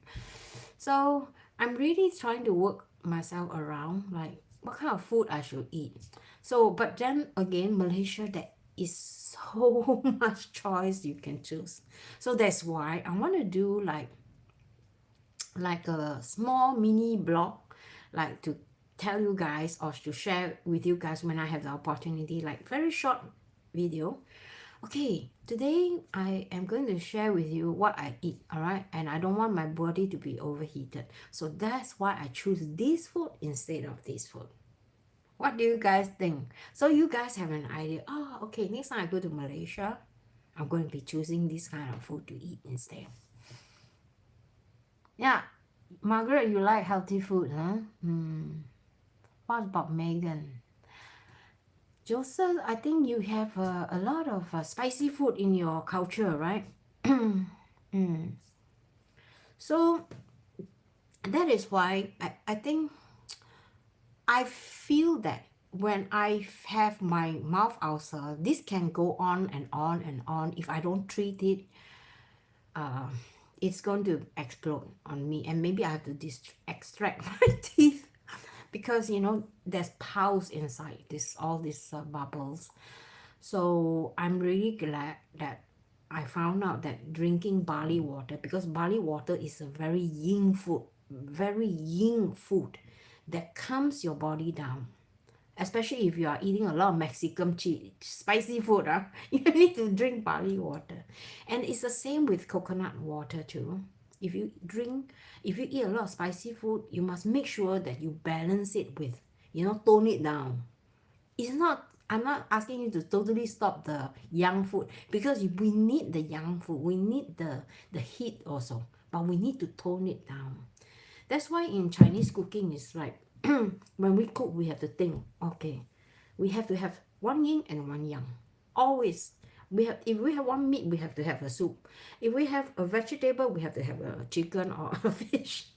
So I'm really trying to work myself around like what kind of food I should eat. So but then again, Malaysia, there is so much choice you can choose. So that's why I want to do like a small mini blog, like to tell you guys or to share with you guys when I have the opportunity, like very short video. Okay, today I am going to share with you what I eat, all right? And I don't want my body to be overheated. So that's why I choose this food instead of this food. What do you guys think? So you guys have an idea. Oh, okay, next time I go to Malaysia, I'm going to be choosing this kind of food to eat instead. Yeah, Margaret, you like healthy food, huh? What about Megan? Joseph, I think you have a lot of spicy food in your culture, right? So that is why I think I feel that when I have my mouth ulcer, this can go on and on and on. If I don't treat it, it's going to explode on me, and maybe I have to extract my teeth because there's pus inside all these bubbles. So I'm really glad that I found out that drinking barley water, because barley water is a very yin food that calms your body down. Especially if you are eating a lot of Mexican spicy food, you need to drink barley water. And it's the same with coconut water too. If you drink, if you eat a lot of spicy food, you must make sure that you balance it with, tone it down. It's not, I'm not asking you to totally stop the young food, because we need the young food, we need the heat also, but we need to tone it down. That's why in Chinese cooking is like, when we cook we have to think, okay, we have to have one yin and one yang. Always. If we have one meat, we have to have a soup. If we have a vegetable, we have to have a chicken or a fish.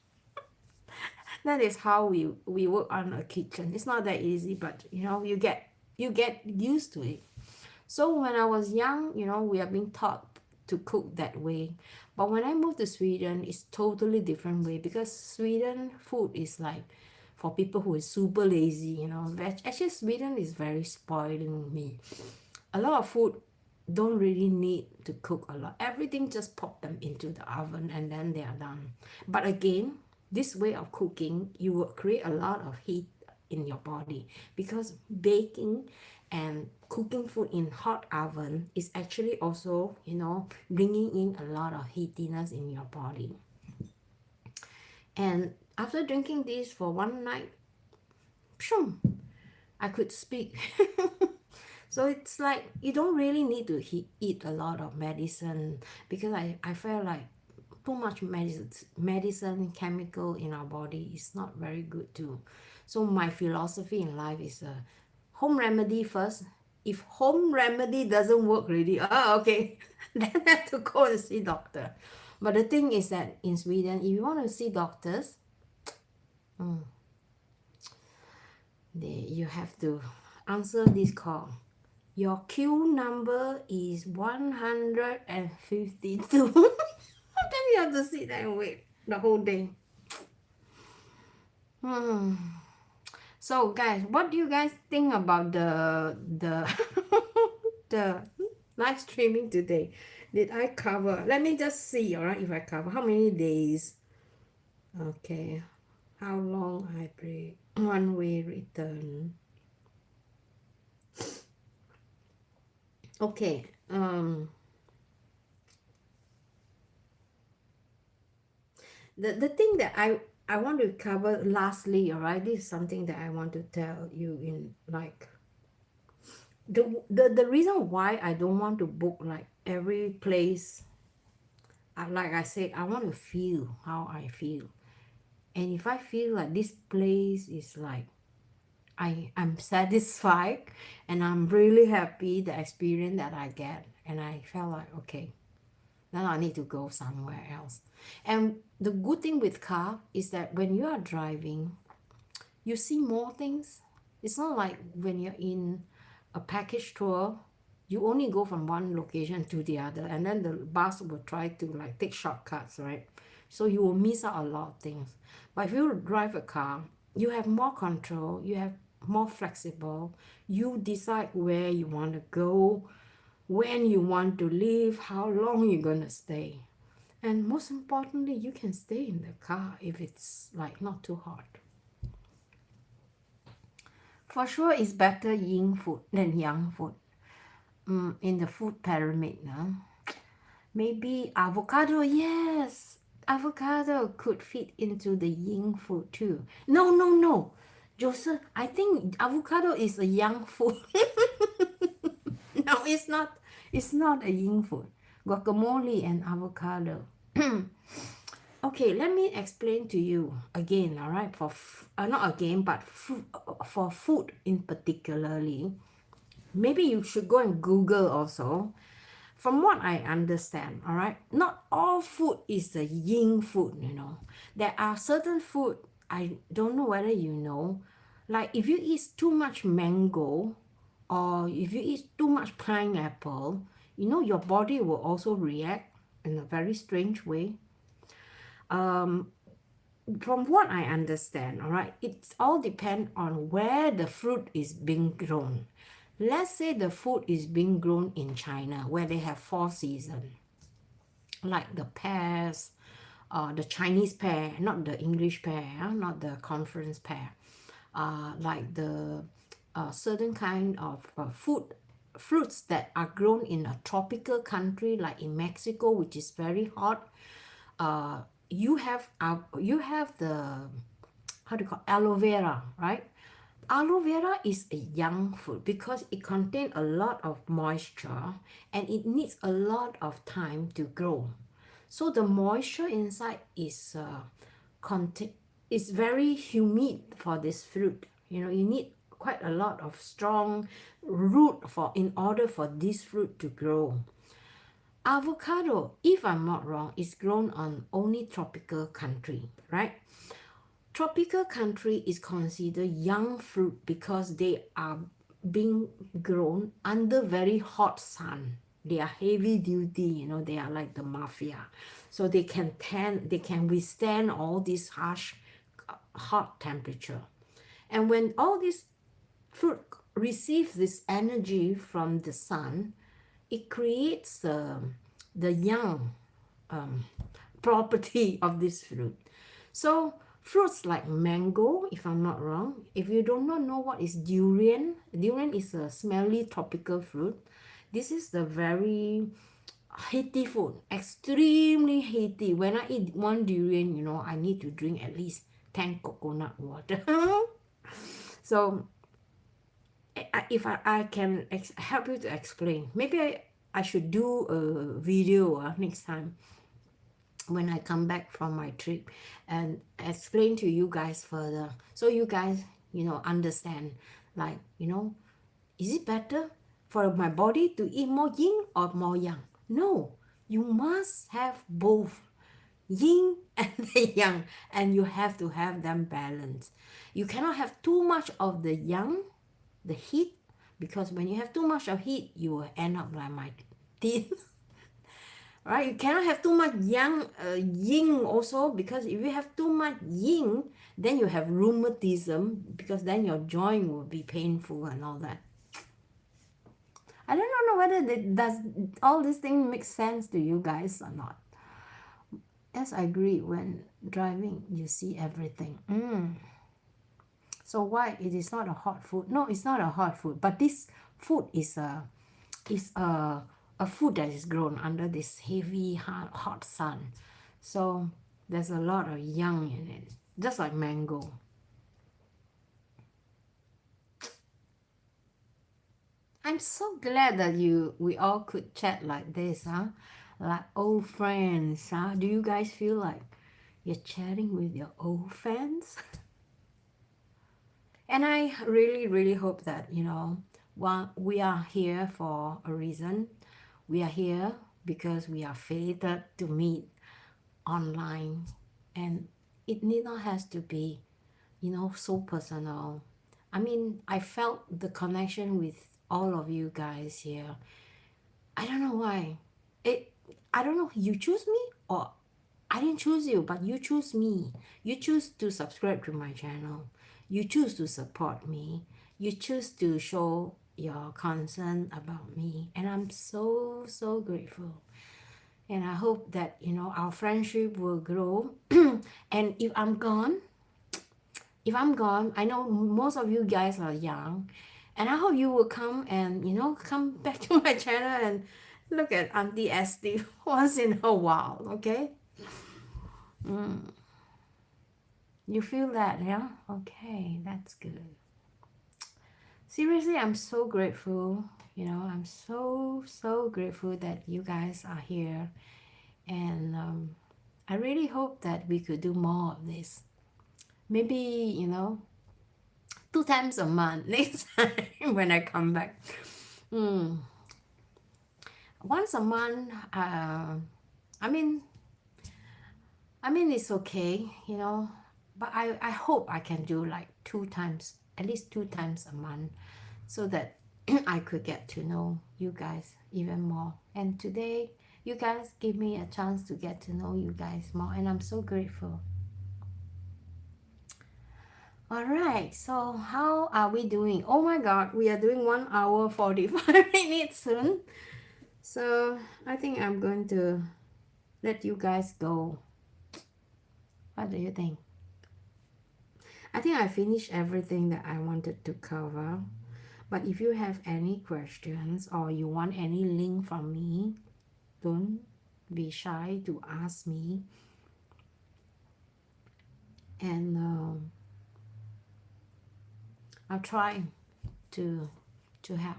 That is how we work on a kitchen. It's not that easy, but you get used to it. So when I was young, we have been taught to cook that way. But when I moved to Sweden, it's totally different way, because Sweden food is like for people who is super lazy. Actually, Sweden is very spoiling me. A lot of food don't really need to cook a lot. Everything just pop them into the oven and then they are done. But again, this way of cooking, you will create a lot of heat in your body, because baking and cooking food in hot oven is actually also, bringing in a lot of heatiness in your body. And after drinking this for one night, pshum, I could speak. So it's like you don't really need to eat a lot of medicine, because I felt like too much medicine chemical in our body is not very good too. So my philosophy in life is home remedy first. If home remedy doesn't work really, okay, then have to go and see doctor. But the thing is that in Sweden, if you want to see doctors, you have to answer this call. Your queue number is 152. Then you have to sit there and wait the whole day. So guys, what do you guys think about the the live streaming today? Did I cover? Let me just see, alright, if I cover. How many days? Okay. How long I pray? One way return. Okay. The thing that I want to cover lastly, alright, this is something that I want to tell you in like the reason why I don't want to book like every place. Like I said, I want to feel how I feel. And if I feel like this place is like I'm satisfied and I'm really happy the experience that I get, and I felt like okay, then I need to go somewhere else. And the good thing with car is that when you are driving, you see more things. It's not like when you're in a package tour, you only go from one location to the other, and then the bus will try to like take shortcuts, right? So you will miss out a lot of things. But if you drive a car, you have more control, you have more flexible, you decide where you want to go, when you want to leave, how long you're gonna stay. And most importantly, you can stay in the car if it's like not too hot. For sure, it's better yin food than yang food. In the food pyramid, no? Maybe avocado, yes. Avocado could fit into the yin food too. No, no, no. Joseph, I think avocado is a yang food. No, it's not. It's not a yin food. Guacamole and avocado. Okay, let me explain to you again, all right? Not again, but for food in particularly. Maybe you should go and Google also. From what I understand, all right, not all food is the yin food. There are certain food, I don't know whether you know, like if you eat too much mango or if you eat too much pineapple, your body will also react in a very strange way. From what I understand, all right, it's all depend on where the fruit is being grown. Let's say the food is being grown in China where they have 4 seasons, like the pears, the Chinese pear, not the English pear, not the conference pear, like the certain kind of fruits that are grown in a tropical country like in Mexico, which is very hot. You have the, how do you call, aloe vera, right? Aloe vera is a young fruit because it contains a lot of moisture and it needs a lot of time to grow. So the moisture inside is very humid for this fruit. You need quite a lot of strong root in order for this fruit to grow. Avocado, if I'm not wrong, is grown on only tropical country, right? Tropical country is considered young fruit because they are being grown under very hot sun. They are heavy duty, they are like the mafia. So they can withstand all this harsh hot temperature. And when all this fruit receives this energy from the sun, it creates the young property of this fruit. So fruits like mango, if I'm not wrong, if you do not know what is durian, durian is a smelly tropical fruit. This is the very heaty food, extremely heaty. When I eat one durian, I need to drink at least 10 coconut water. So if I can help you to explain, maybe I should do a video next time when I come back from my trip and explain to you guys further, so you guys understand, like, is it better for my body to eat more yin or more yang? No, you must have both yin and the yang, and you have to have them balanced. You cannot have too much of the yang, the heat, because when you have too much of heat, you will end up like my teeth. Right? You cannot have too much yin also, because if you have too much yin, then you have rheumatism, because then your joint will be painful and all that. I don't know whether does all these things make sense to you guys or not. Yes, I agree. When driving, you see everything. So why it is not a hot food? No, it's not a hot food. But this food is a food that is grown under this heavy hot sun. So there's a lot of yang in it, just like mango. I'm so glad that we all could chat like this, like old friends. Do you guys feel like you're chatting with your old friends? And I really, really hope that, while we are here for a reason. We are here because we are fated to meet online. And it need not has to be, so personal. I mean, I felt the connection with all of you guys here. I don't know why. I don't know, you choose me or I didn't choose you, but you choose me. You choose to subscribe to my channel. You choose to support me. You choose to show your concern about me. And I'm so, so grateful. And I hope that, our friendship will grow. And if I'm gone, I know most of you guys are young. And I hope you will come and, come back to my channel and look at Auntie Estee once in a while, okay? You feel that, yeah? Okay, that's good. Seriously, I'm so grateful. I'm so, so grateful that you guys are here. And I really hope that we could do more of this. Maybe, 2 times a month next time when I come back. Once a month, I mean it's okay, but I hope I can do like 2 times, at least 2 times a month, so that I could get to know you guys even more. And today, you guys give me a chance to get to know you guys more, and I'm so grateful. All right, so how are we doing? Oh my god, we are doing 1 hour 45 minutes soon. So I think I'm going to let you guys go. What do you think? I think I finished everything that I wanted to cover. But if you have any questions or you want any link from me, don't be shy to ask me. And I'll try to help.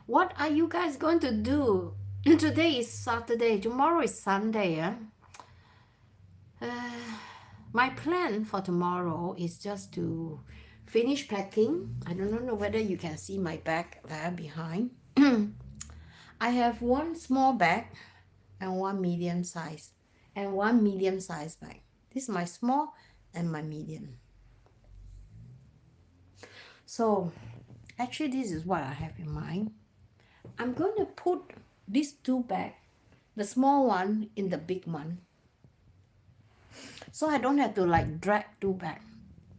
What are you guys going to do? Today is Saturday. Tomorrow is Sunday. My plan for tomorrow is just to finish packing. I don't know whether you can see my bag there behind. I have one small bag and one medium size and one medium size bag. This is my small and my medium. So actually this is what I have in mind. I'm going to put these two bags, the small one in the big one. So I don't have to like drag two bags.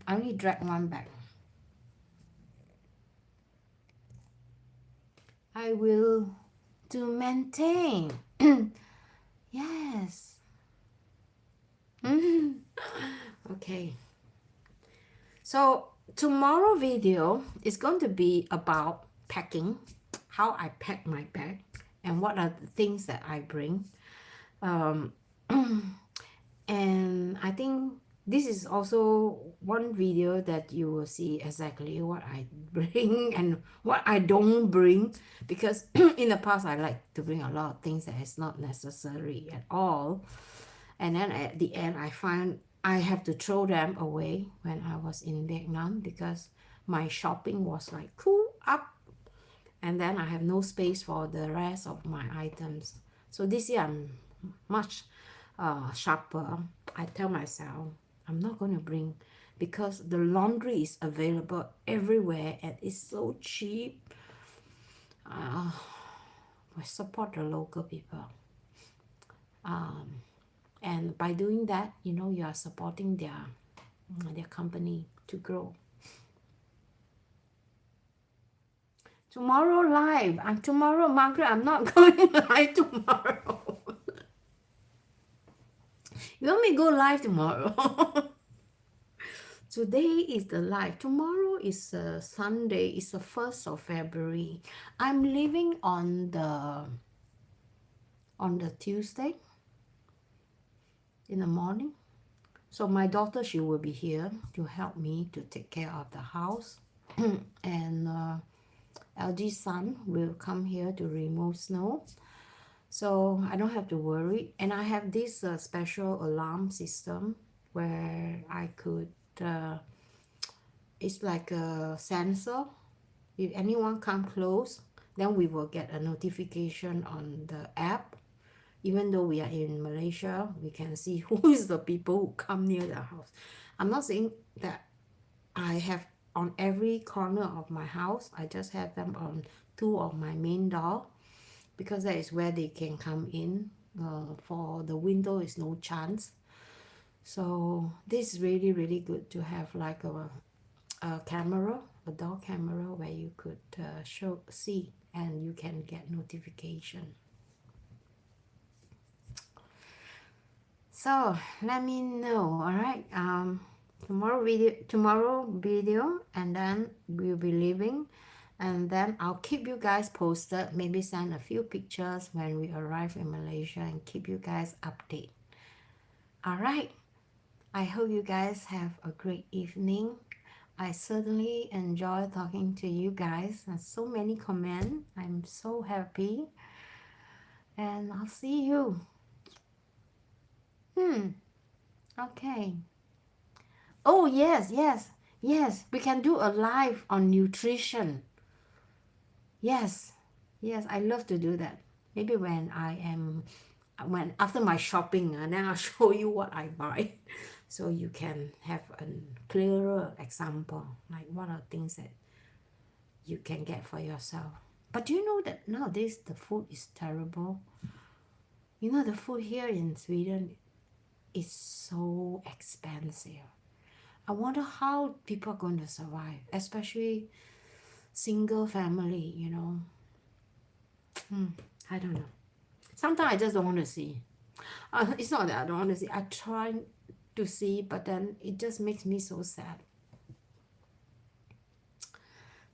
I only drag one bag. I will to maintain. Yes. Okay. So tomorrow video is going to be about packing, how I pack my bag, and what are the things that I bring. And I think this is also one video that you will see exactly what I bring and what I don't bring, because in the past I like to bring a lot of things that is not necessary at all, and then at the end I find I have to throw them away when I was in Vietnam, because my shopping was like cool up, and then I have no space for the rest of my items. So this year I'm much sharper. I tell myself I'm not going to bring, because the laundry is available everywhere and it's so cheap. I support the local people. And by doing that, you are supporting their company to grow. Tomorrow live. And tomorrow, Margaret, I'm not going live tomorrow. You want me to go live tomorrow? Today is the live. Tomorrow is Sunday. It's the 1st of February. I'm leaving on the Tuesday in the morning. So my daughter, she will be here to help me to take care of the house. And LG's son will come here to remove snow. So I don't have to worry. And I have this special alarm system where I could, it's like a sensor. If anyone come close, then we will get a notification on the app. Even though we are in Malaysia, we can see who is the people who come near the house. I'm not saying that I have on every corner of my house. I just have them on 2 of my main door, because that is where they can come in. For the window is no chance. So this is really, really good to have like a camera, a door camera, where you could see and you can get notification. So let me know. All right, tomorrow video, and then we'll be leaving, and then I'll keep you guys posted. Maybe send a few pictures when we arrive in Malaysia and keep you guys updated. All right, I hope you guys have a great evening. I certainly enjoy talking to you guys. There's so many comments. I'm so happy, and I'll see you. Okay. Oh, yes. We can do a live on nutrition. Yes. I love to do that. Maybe when after my shopping, and then I'll show you what I buy, so you can have a clearer example, like what are things that you can get for yourself. But do you know that nowadays the food is terrible? The food here in Sweden is so expensive. I wonder how people are going to survive, especially single family, you know. I don't know. Sometimes I just don't want to see. It's not that I don't want to see. I try to see, but then it just makes me so sad.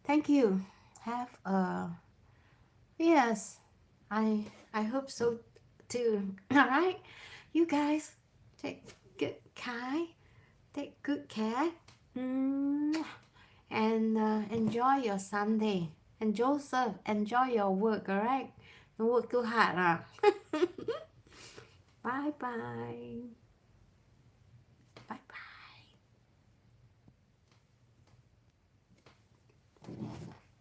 Thank you. Have a yes. I hope so too. All right, you guys take good care. Take good care. And enjoy your Sunday. And Joseph, enjoy your work. All right. Don't work too hard. Bye bye.